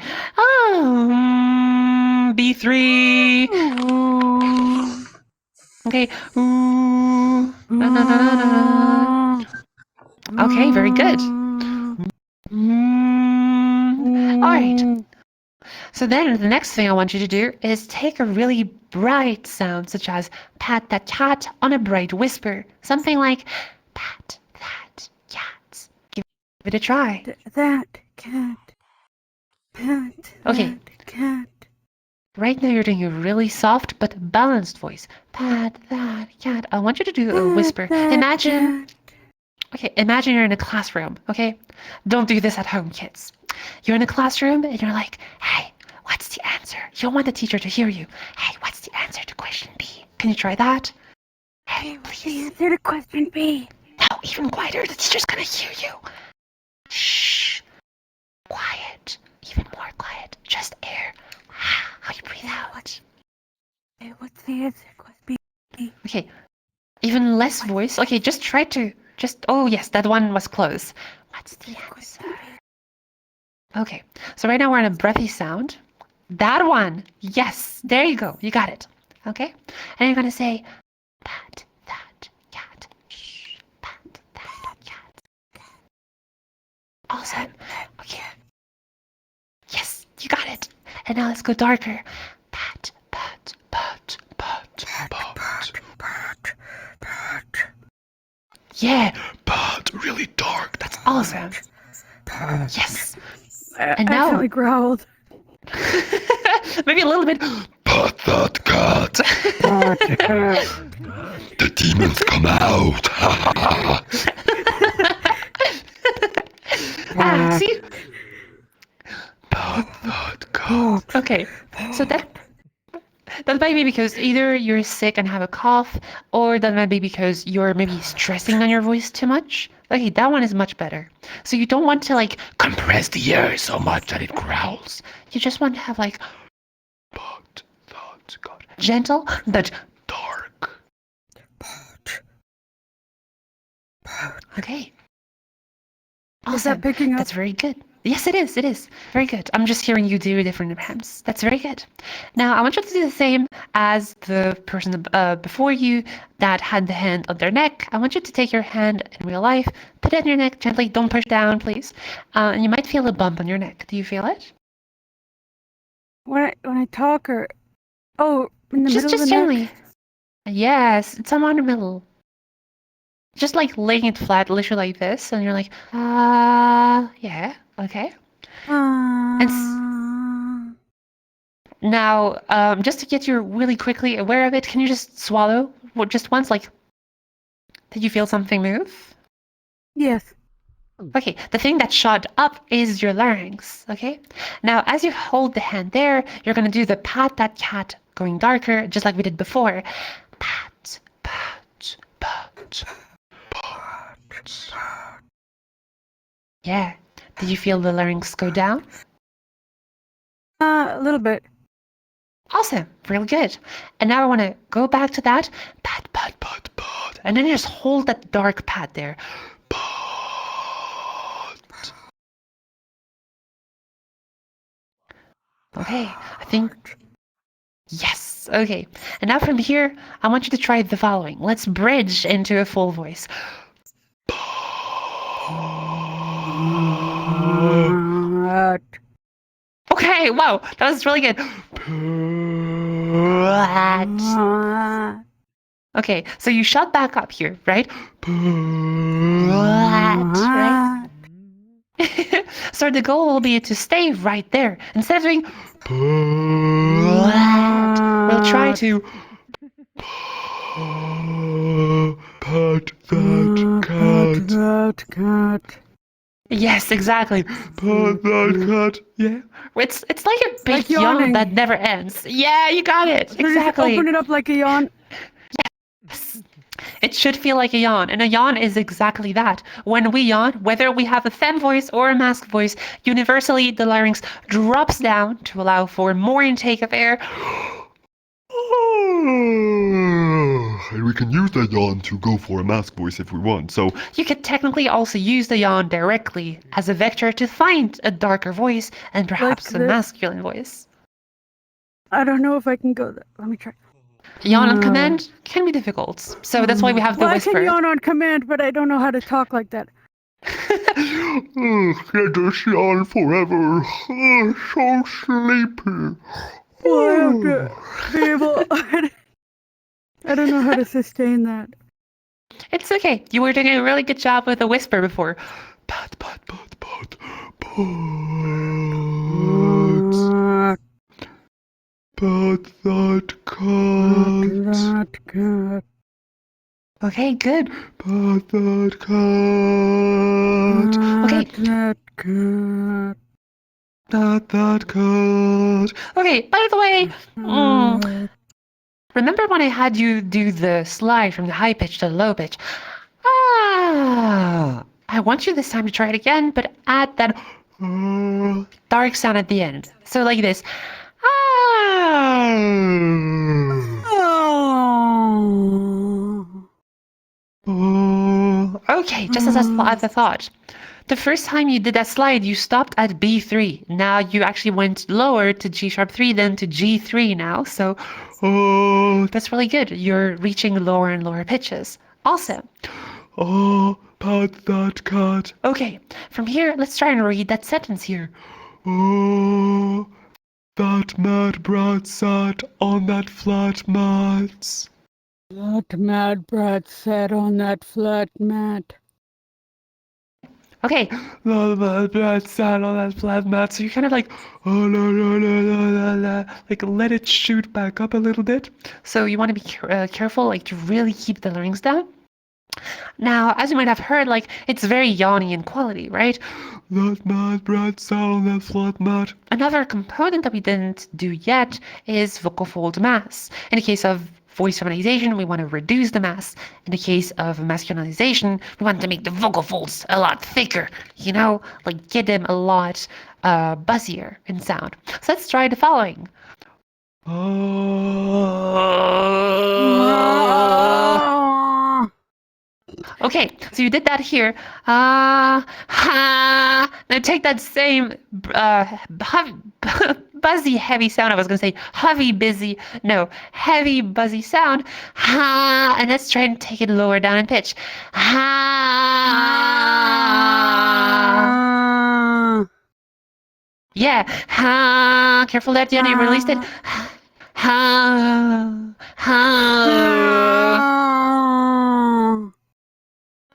B3. Okay. Ooh. Na, na, na, na, na. Okay, very good. All right. So then the next thing I want you to do is take a really bright sound, such as pat that cat on a bright whisper. Something like pat that cat. Give it a try. That cat. Pat. Okay. That cat. Right now you're doing a really soft but balanced voice. Pat that cat. I want you to do a whisper. Imagine. Okay, imagine you're in a classroom, okay? Don't do this at home, kids. You're in a classroom and you're like, hey, what's the answer? You don't want the teacher to hear you. Hey, what's the answer to question B? Can you try that? Hey, The please. answer to question B. No, even quieter. The teacher's gonna hear you. Shh. Quiet. Even more quiet. Just air. How you breathe out. Hey, what's the answer to question B? Okay. Even less voice. Okay, just try to. Oh yes, that one was close. What's the answer? Okay, so right now we're in a breathy sound. That one. Yes, there you go. You got it. Okay? And you're going to say, pat that cat. Shh, pat that cat. Awesome. Okay. Yes, you got it. And now let's go darker. Pat, pat, pat, pat, pat. Yeah, pat, really dark. That's awesome. Yes. And now Accidentally growled. maybe a little bit. Pat that cat. The demons come out. See? Pat that cat. Okay, so that might be because either you're sick and have a cough, or that might be because you're maybe stressing on your voice too much. Okay, that one is much better. So you don't want to compress the air so much that it growls. You just want to have but that God. Gentle but dark. Okay. Awesome. Is that picking up? That's very good. Yes, it is. It is. Very good. I'm just hearing you do different hands. That's very good. Now, I want you to do the same as the person before you that had the hand on their neck. I want you to take your hand in real life, put it on your neck gently. Don't push down, please. And you might feel a bump on your neck. Do you feel it? When I talk or in the middle of Just the gently. neck? Yes, it's somewhere in the middle. Just laying it flat, literally like this, and you're like, yeah, okay. Now, just to get you really quickly aware of it, can you just swallow just once? Did you feel something move? Yes. Okay, the thing that shot up is your larynx, okay? Now, as you hold the hand there, you're going to do the pat that cat going darker, just like we did before. Pat, pat, pat, pat. Yeah. Did you feel the larynx go down? A little bit. Awesome. Really good. And now I want to go back to that. Pat, pat, pat, pat. And then just hold that dark pat there. Pat. Okay. I think... Yes. Okay. And now from here, I want you to try the following. Let's bridge into a full voice. Okay, wow, that was really good. Okay, so you shut back up here, right? Right? So the goal will be to stay right there. Instead of doing we'll try to pat that cat. Yes, exactly. Put that cut. Yeah. It's like a big Like yawn yawning. that never ends. Yeah, you got it. So just Exactly. open it up like a yawn. It should feel like a yawn, and a yawn is exactly that. When we yawn, whether we have a fem voice or a masc voice, universally the larynx drops down to allow for more intake of air. And we can use that yawn to go for a mask voice if we want. So You could technically also use the yawn directly as a vector to find a darker voice and perhaps a the- masculine voice. I don't know if I can go there. Let me try. Yawn on command can be difficult, so that's why we have the Well, I whisper. can yawn on command, but I don't know how to talk like that. let us yawn forever. So sleepy. Well, I have to be able. I don't know how to sustain that. It's okay. You were doing a really good job with the whisper before. Pat, pat, pat, pat, pat. Pat that cat. That cat. Okay, good. Pat that cat. Okay. That cat. Pat that cat. Okay, by the way, remember when I had you do the slide from the high pitch to the low pitch? I want you this time to try it again, but add that dark sound at the end. So like this. Okay, just as I thought. The first time you did that slide, you stopped at B3. Now you actually went lower to G sharp 3, then to G3 now. So that's really good. You're reaching lower and lower pitches. Awesome. Pat that cat. Okay, from here, let's try and read that sentence here. That mad brat sat on that flat mat. That mad brat sat on that flat mat. Okay, That mad brat sat on that flat mat. so you're kind of like, like let it shoot back up a little bit. So you want to be careful, like to really keep the larynx down. Now, as you might have heard, like it's very yawny in quality, right? That mad brat sat on that flat mat. Another component that we didn't do yet is vocal fold mass. In the case of voice feminization, we want to reduce the mass. In the case of masculinization, we want to make the vocal folds a lot thicker, you know, like get them a lot buzzier in sound. So let's try the following. Okay, so you did that here. Now take that same buzzy, heavy sound. I was going to say heavy, busy. No, heavy, buzzy sound. And let's try and take it lower down in pitch. Yeah. Careful there, Jenny. Released it.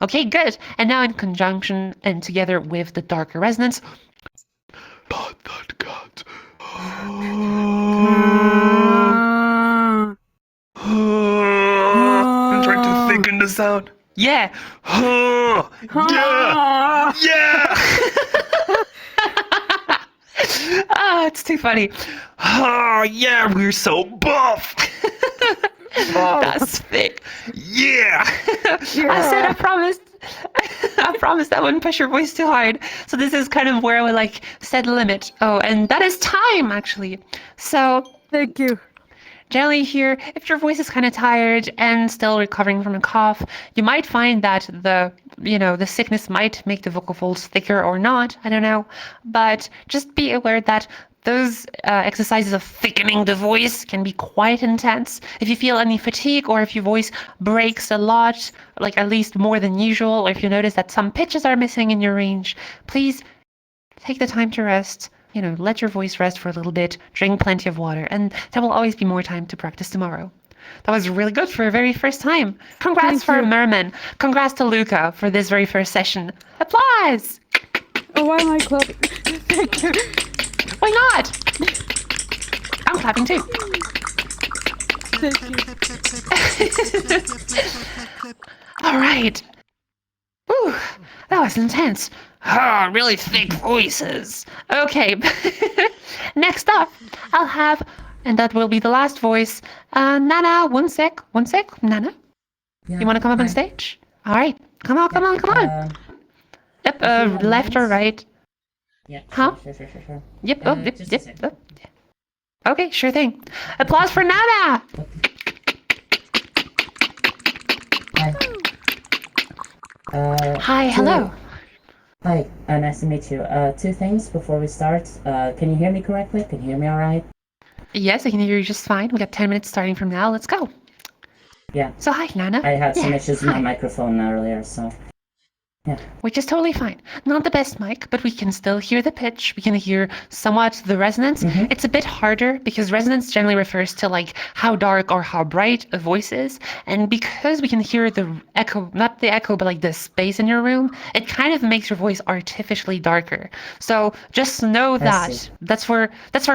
Okay, good. And now in conjunction and together with the darker resonance. Pat that cat. I'm trying to thicken the sound. Yeah. Yeah. Yeah. It's too funny. Oh, yeah, we're so buff. That's thick. Yeah. I said I promised. I promised I wouldn't push your voice too hard. So this is kind of where I would like set a limit. Oh, and that is time actually. So Thank you. generally here, if your voice is kind of tired and still recovering from a cough, you might find that the sickness might make the vocal folds thicker or not. I don't know. But just be aware that those exercises of thickening the voice can be quite intense. If you feel any fatigue or if your voice breaks a lot, like at least more than usual, or if you notice that some pitches are missing in your range, please take the time to rest. Let your voice rest for a little bit, drink plenty of water, and there will always be more time to practice tomorrow. That was really good for a very first time. Congrats for Merman. Congrats to Luca for this very first session. Applause! Oh, why am I clapping? Thank you. Why not? I'm clapping too. Thank you. All right. Whew, that was intense. Ah, really thick voices. Okay. Next up, I'll have, and that will be the last voice. Nana, one sec. Nana, Yeah, you want to come up on hi. stage? All right. Come on. Yep, If you have left or minutes. right? Yeah, Huh? sure. Yep, Just a second. Okay, sure thing. Applause for Nana! Hi. Hi, hello. Hi, nice to meet you. Two things before we start. Can you hear me correctly? Can you hear me all right? Yes, I can hear you just fine. We got 10 minutes starting from now. Let's go. Yeah. So, hi, Nana. I had some Yeah, issues with my hi. microphone earlier, so yeah. Which is totally fine. Not the best mic, but we can still hear the pitch. We can hear somewhat the resonance. Mm-hmm. It's a bit harder because resonance generally refers to like how dark or how bright a voice is. And because we can hear the echo, not the echo, but like the space in your room, it kind of makes your voice artificially darker. So just know I that see. that's for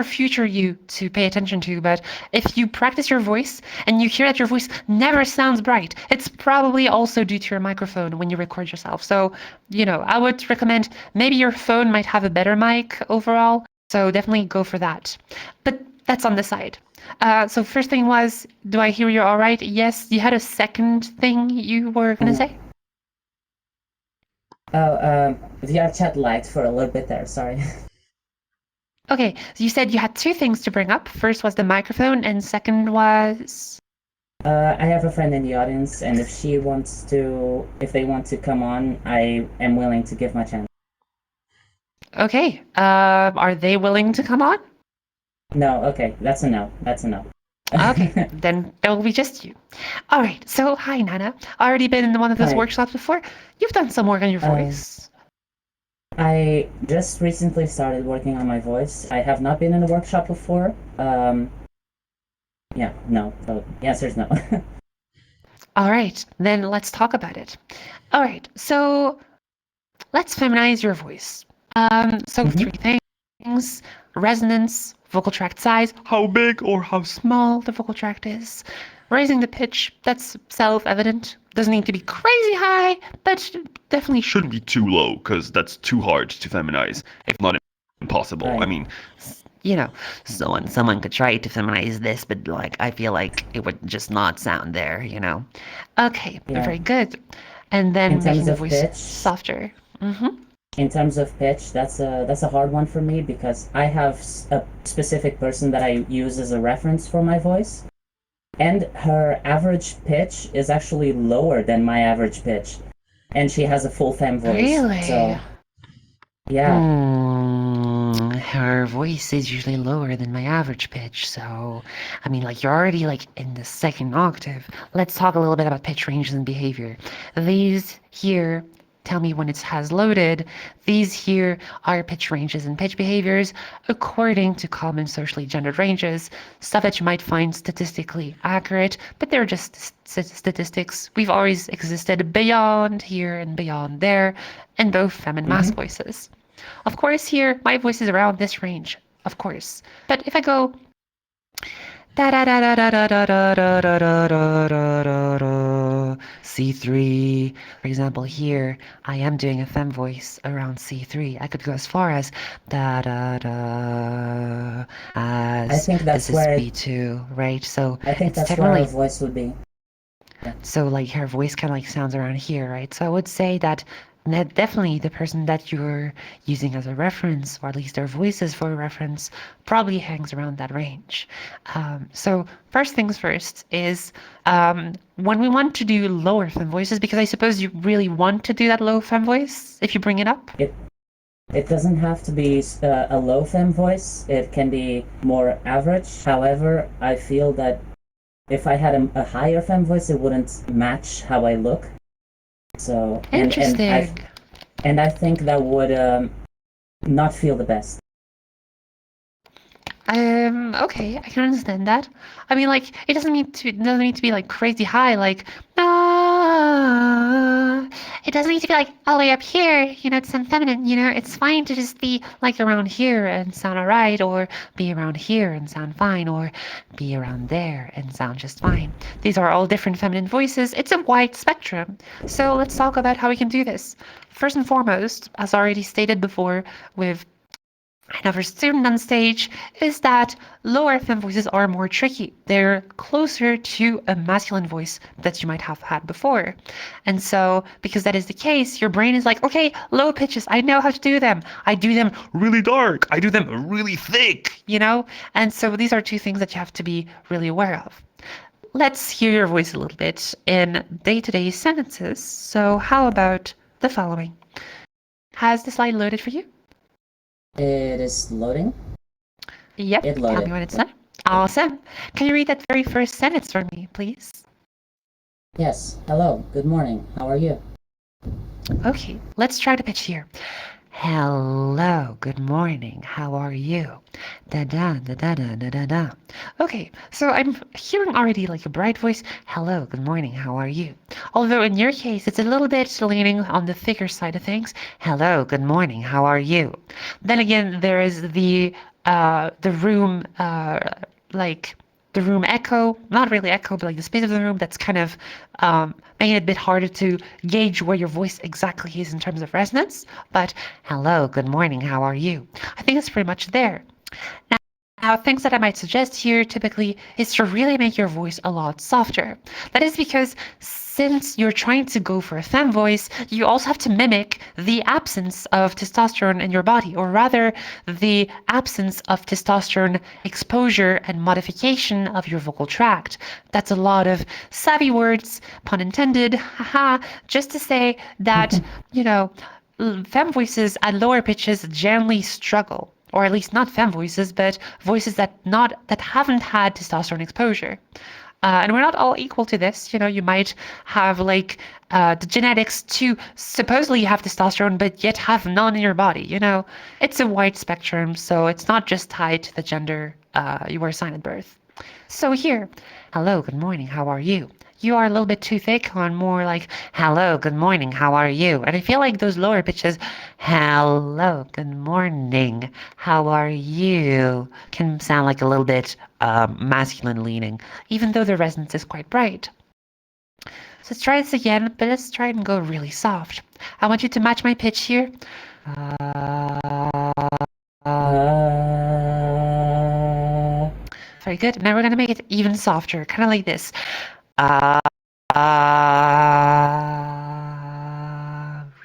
future you to pay attention to. But if you practice your voice and you hear that your voice never sounds bright, it's probably also due to your microphone when you record yourself. So, I would recommend maybe your phone might have a better mic overall. So definitely go for that. But that's on the side. So first thing was, do I hear you all right? Yes, you had a second thing you were going to say? VR chat lagged for a little bit there, sorry. Okay, so you said you had two things to bring up. First was the microphone, and second was... I have a friend in the audience, and if they want to come on, I am willing to give my chance. Okay, are they willing to come on? No, okay, that's a no. Okay, then it will be just you. All right, so hi, Nana. Already been in one of those Hi. workshops before? You've done some work on your voice. I just recently started working on my voice. I have not been in a workshop before. Yeah, no. The answer is no. All right, then let's talk about it. All right, so let's feminize your voice. Three things: resonance, vocal tract size, how big or how small the vocal tract is. Raising the pitch, that's self-evident. Doesn't need to be crazy high, but definitely Shouldn't be too low, because that's too hard to feminize, if not impossible. Right. I mean, someone could try to feminize this, but like I feel like it would just not sound there. Okay, Yeah. very good. And then In terms making the of voice pitch? softer. In terms of pitch, that's a hard one for me because I have a specific person that I use as a reference for my voice, and her average pitch is actually lower than my average pitch, and she has a full femme voice. Really? So, yeah. Her voice is usually lower than my average pitch, so I mean, like, you're already like in the second octave. Let's talk a little bit about pitch ranges and behavior. These here tell me when it has loaded. These here are pitch ranges and pitch behaviors according to common socially gendered ranges, stuff that you might find statistically accurate, but they're just statistics. We've always existed beyond here and beyond there, in both fem and mask voices. Of course, here, my voice is around this range, of course. But if I go da da da da da da da da da da da da da da C3, for example, here I am doing a femme voice around C3. I could go as far as da da da as I think that's this is where B2, right? So I think it's that's where her technically voice would be. so like her voice kind of like sounds around here, right? So I would say that definitely the person that you're using as a reference, or at least their voices for a reference, probably hangs around that range. So first things first is when we want to do lower fem voices, because I suppose you really want to do that low fem voice if you bring it up. It doesn't have to be a low femme voice. It can be more average. However, I feel that if I had a higher femme voice, it wouldn't match how I look. So Interesting. and I think that would not feel the best. Okay, I can understand that. I mean, like, it doesn't need to be like crazy high, like, it doesn't need to be like all the way up here, to sound feminine, it's fine to just be like around here and sound alright, or be around here and sound fine, or be around there and sound just fine. These are all different feminine voices. It's a wide spectrum. So let's talk about how we can do this. First and foremost, as already stated before with another student on stage, is that lower fem voices are more tricky. They're closer to a masculine voice that you might have had before. And so, because that is the case, your brain is like, okay, low pitches, I know how to do them. I do them really dark. I do them really thick, And so these are two things that you have to be really aware of. Let's hear your voice a little bit in day-to-day sentences. So how about the following? Has the slide loaded for you? It is loading. Yep. It Tell loaded. me when it's done. Awesome. Can you read that very first sentence for me, please? Yes. Hello. Good morning. How are you? Okay, let's try to pitch here. Hello, good morning, how are you? Da-da, da-da-da, da-da-da. Okay, so I'm hearing already like a bright voice. Hello, good morning, how are you? Although in your case, it's a little bit leaning on the thicker side of things. Hello, good morning, how are you? Then again, there is the room, like the room echo, not really echo, but like the space of the room that's kind of making it a bit harder to gauge where your voice exactly is in terms of resonance. But hello, good morning, how are you? I think it's pretty much there. Now, things that I might suggest here typically is to really make your voice a lot softer. That is because since you're trying to go for a femme voice, you also have to mimic the absence of testosterone in your body, or rather the absence of testosterone exposure and modification of your vocal tract. That's a lot of savvy words, pun intended, haha, just to say that, femme voices at lower pitches generally struggle. Or at least not femme voices, but voices that haven't had testosterone exposure. And we're not all equal to this. You might have like the genetics to supposedly have testosterone, but yet have none in your body. It's a wide spectrum, so it's not just tied to the gender you were assigned at birth. So here, hello, good morning, how are you? You are a little bit too thick on more like, hello, good morning, how are you? And I feel like those lower pitches, hello, good morning, how are you? Can sound like a little bit masculine leaning, even though the resonance is quite bright. So let's try this again, but let's try and go really soft. I want you to match my pitch here. Very good. Now we're going to make it even softer, kind of like this.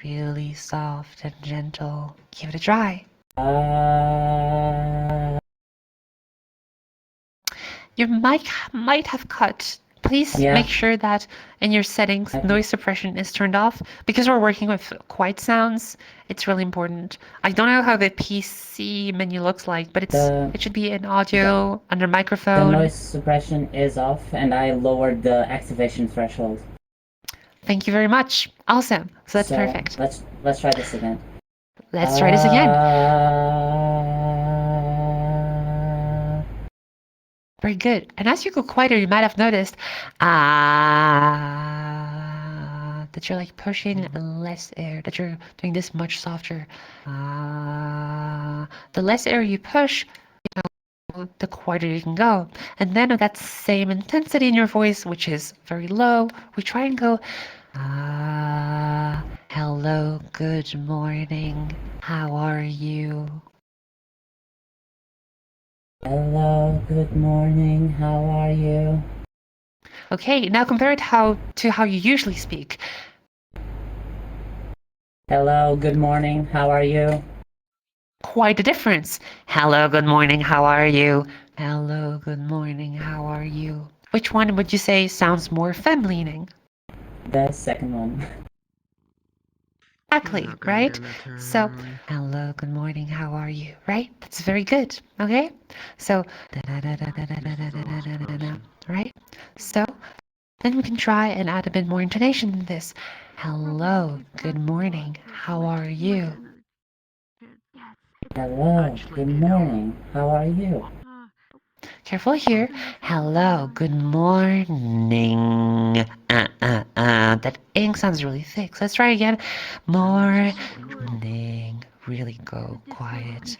Really soft and gentle. Give it a try. Your mic might have cut. Please make sure that in your settings, noise suppression is turned off. Because we're working with quiet sounds, it's really important. I don't know how the PC menu looks like, but it should be in audio, under microphone. The noise suppression is off, and I lowered the activation threshold. Thank you very much. Awesome. So that's perfect. Let's try this again. Let's try this again. Very good. And as you go quieter, you might have noticed that you're like pushing less air, that you're doing this much softer. The less air you push, the quieter you can go. And then with that same intensity in your voice, which is very low, we try and go, hello, good morning, how are you? Hello, good morning, how are you? Okay, now compare it to how you usually speak. Hello, good morning, how are you? Quite a difference. Hello, good morning, how are you? Hello, good morning, how are you? Which one would you say sounds more femme-leaning? The second one. Exactly, right? So, hello, good morning, how are you? Right? That's very good, okay? So, right? So, then we can try and add a bit more intonation in this. Hello, good morning, how are you? Hello, good morning, how are you? Careful here. Hello, good morning. That ing sounds really thick. So let's try again. Morning. Really go quiet.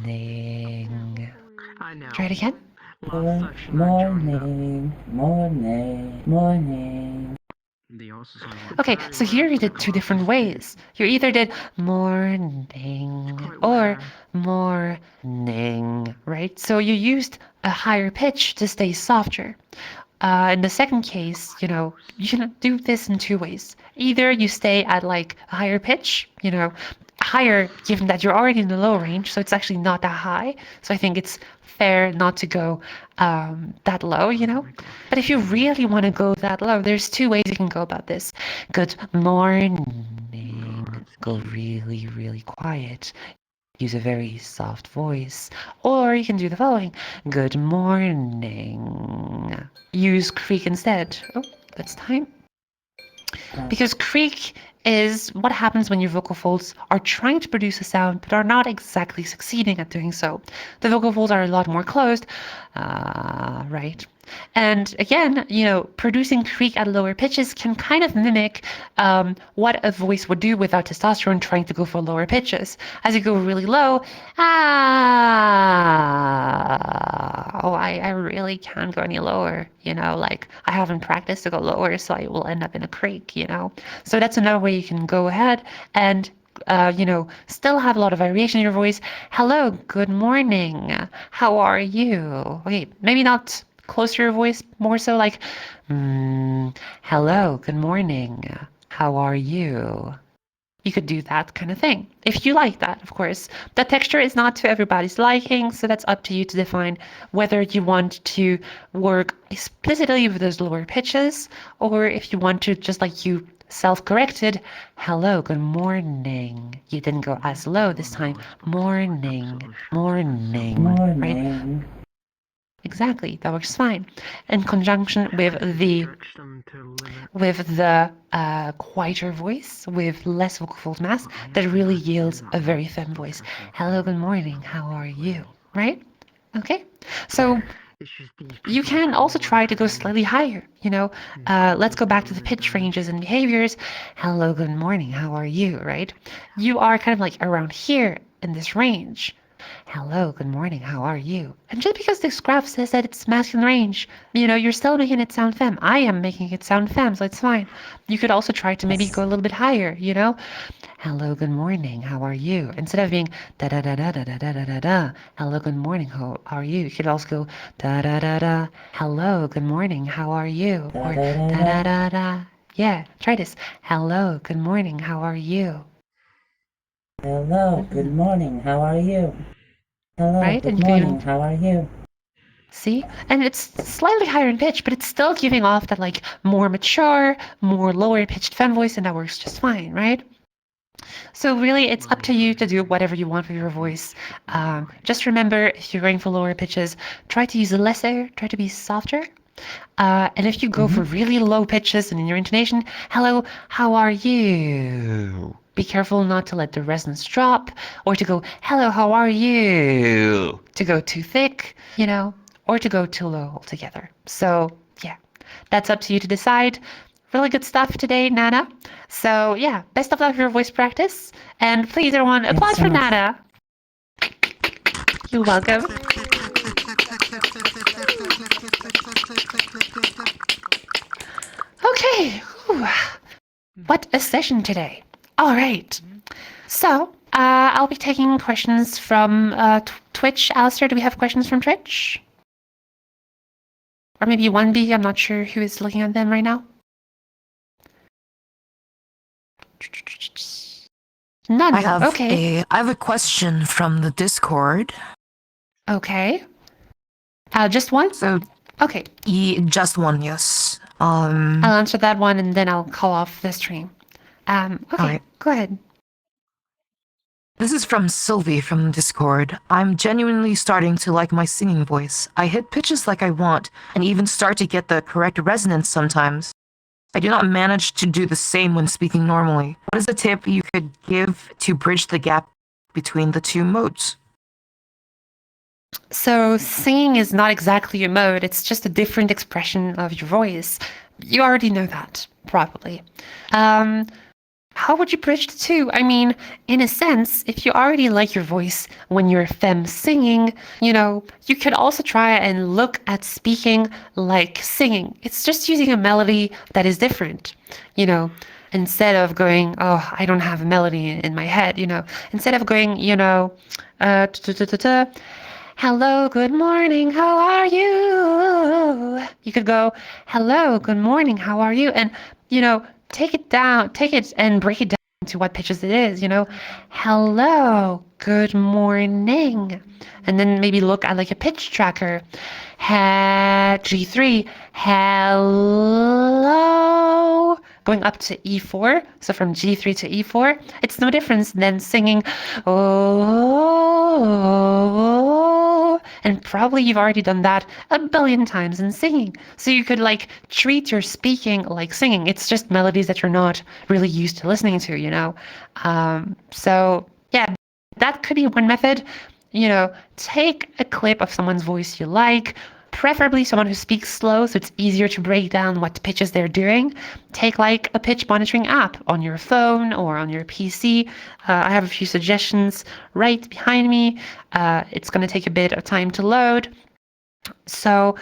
Ning. Try it again. Morning, morning, morning. Okay, so here you did two different ways. You either did morning or morning, right? So you used a higher pitch to stay softer. In the second case, you can do this in two ways. Either you stay at like a higher pitch, higher given that you're already in the low range, so it's actually not that high. So I think it's fair not to go that low, But if you really want to go that low, there's two ways you can go about this. Good morning. Go really, really quiet. Use a very soft voice. Or you can do the following. Good morning. Use creak instead. Oh, that's time. Because creak is what happens when your vocal folds are trying to produce a sound but are not exactly succeeding at doing so. The vocal folds are a lot more closed, right? And again, producing creak at lower pitches can kind of mimic what a voice would do without testosterone trying to go for lower pitches. As you go really low, I really can't go any lower, like I haven't practiced to go lower, so I will end up in a creak, So that's another way you can go ahead and still have a lot of variation in your voice. Hello, good morning. How are you? Okay, maybe not close to your voice, more so like, hello, good morning. How are you? You could do that kind of thing. If you like that, of course. The texture is not to everybody's liking, so that's up to you to define whether you want to work explicitly with those lower pitches, or if you want to, just like you self-corrected, hello, good morning. You didn't go as low this time. Morning, right? Exactly, that works fine. In conjunction with the quieter voice, with less vocal fold mass, that really yields a very femme voice. Hello, good morning, how are you? Right? Okay, so you can also try to go slightly higher, let's go back to the pitch ranges and behaviors. Hello, good morning, how are you, right? You are kind of like around here in this range. Hello, good morning, how are you? And just because this graph says that it's masculine range, you're still making it sound femme. I am making it sound femme, so it's fine. You could also try to maybe go a little bit higher, Hello, good morning, how are you? Instead of being da da da da da da da da da da. Hello, good morning, how are you? You could also go da da da da. Hello, good morning, how are you? Or da da da da. Yeah, try this. Hello, good morning, how are you? Hello, good morning, how are you? Hello, Right? good And you could morning, even how are you? see, and it's slightly higher in pitch, but it's still giving off that like more mature, more lower pitched femme voice, and that works just fine, right? So really, it's up to you to do whatever you want with your voice. Just remember, if you're going for lower pitches, try to use less air, try to be softer. And if you go for really low pitches and in your intonation, hello, how are you? Be careful not to let the resonance drop, or to go, hello, how are you? To go too thick, or to go too low altogether. So yeah, that's up to you to decide. Really good stuff today, Nana. So yeah, best of luck for your voice practice. And please, everyone, applause for Nana. You're welcome. Okay. Whew. What a session today. All right. So I'll be taking questions from Twitch. Alistair, do we have questions from Twitch? Or maybe 1B, I'm not sure who is looking at them right now. None. I have okay. I have a question from the Discord. Okay. Just one? So okay. Just one, yes. I'll answer that one and then I'll call off the stream. Okay, right. Go ahead. This is from Sylvie from Discord. I'm genuinely starting to like my singing voice. I hit pitches like I want, and even start to get the correct resonance sometimes. I do not manage to do the same when speaking normally. What is a tip you could give to bridge the gap between the two modes? So singing is not exactly a mode, it's just a different expression of your voice. You already know that, probably. How would you bridge the two? I mean, in a sense, if you already like your voice when you're femme singing, you could also try and look at speaking like singing. It's just using a melody that is different, instead of going, oh, I don't have a melody in my head, instead of going, hello, good morning, how are you? You could go, hello, good morning, how are you? And, take it and break it down to what pitches it is, hello, good morning. And then maybe look at like a pitch tracker. G3, hello, going up to E4. So from G3 to E4, it's no difference than singing, oh, and probably you've already done that a billion times in singing. So you could like treat your speaking like singing. It's just melodies that you're not really used to listening to, So yeah, that could be one method. Take a clip of someone's voice you like, preferably someone who speaks slow so it's easier to break down what pitches they're doing. Take like a pitch monitoring app on your phone or on your PC. I have a few suggestions right behind me. It's going to take a bit of time to load. So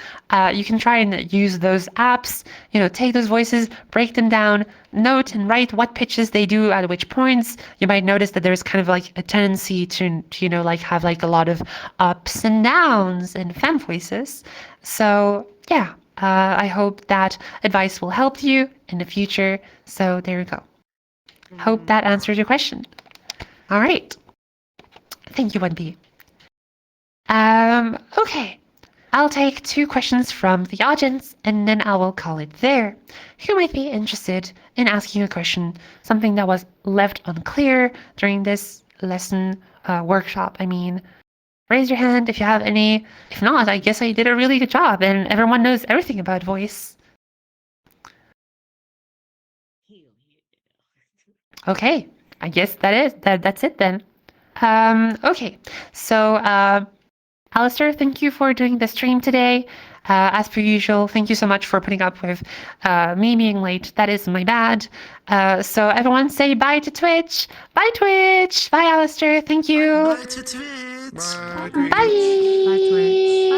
you can try and use those apps, take those voices, break them down, note and write what pitches they do at which points. You might notice that there's kind of like a tendency to like have like a lot of ups and downs in femme voices. So yeah, I hope that advice will help you in the future. So there you go. Hope that answers your question. All right. Thank you, 1B. Okay. I'll take 2 questions from the audience and then I will call it there. Who might be interested in asking a question, something that was left unclear during this lesson workshop? I mean, raise your hand if you have any. If not, I guess I did a really good job and everyone knows everything about voice. Okay, I guess that's it then. Okay, so Alistair, thank you for doing the stream today. As per usual, thank you so much for putting up with me being late. That is my bad. So everyone say bye to Twitch. Bye, Twitch. Bye, Alistair. Thank you. Bye to Twitch. Bye. Bye, Twitch.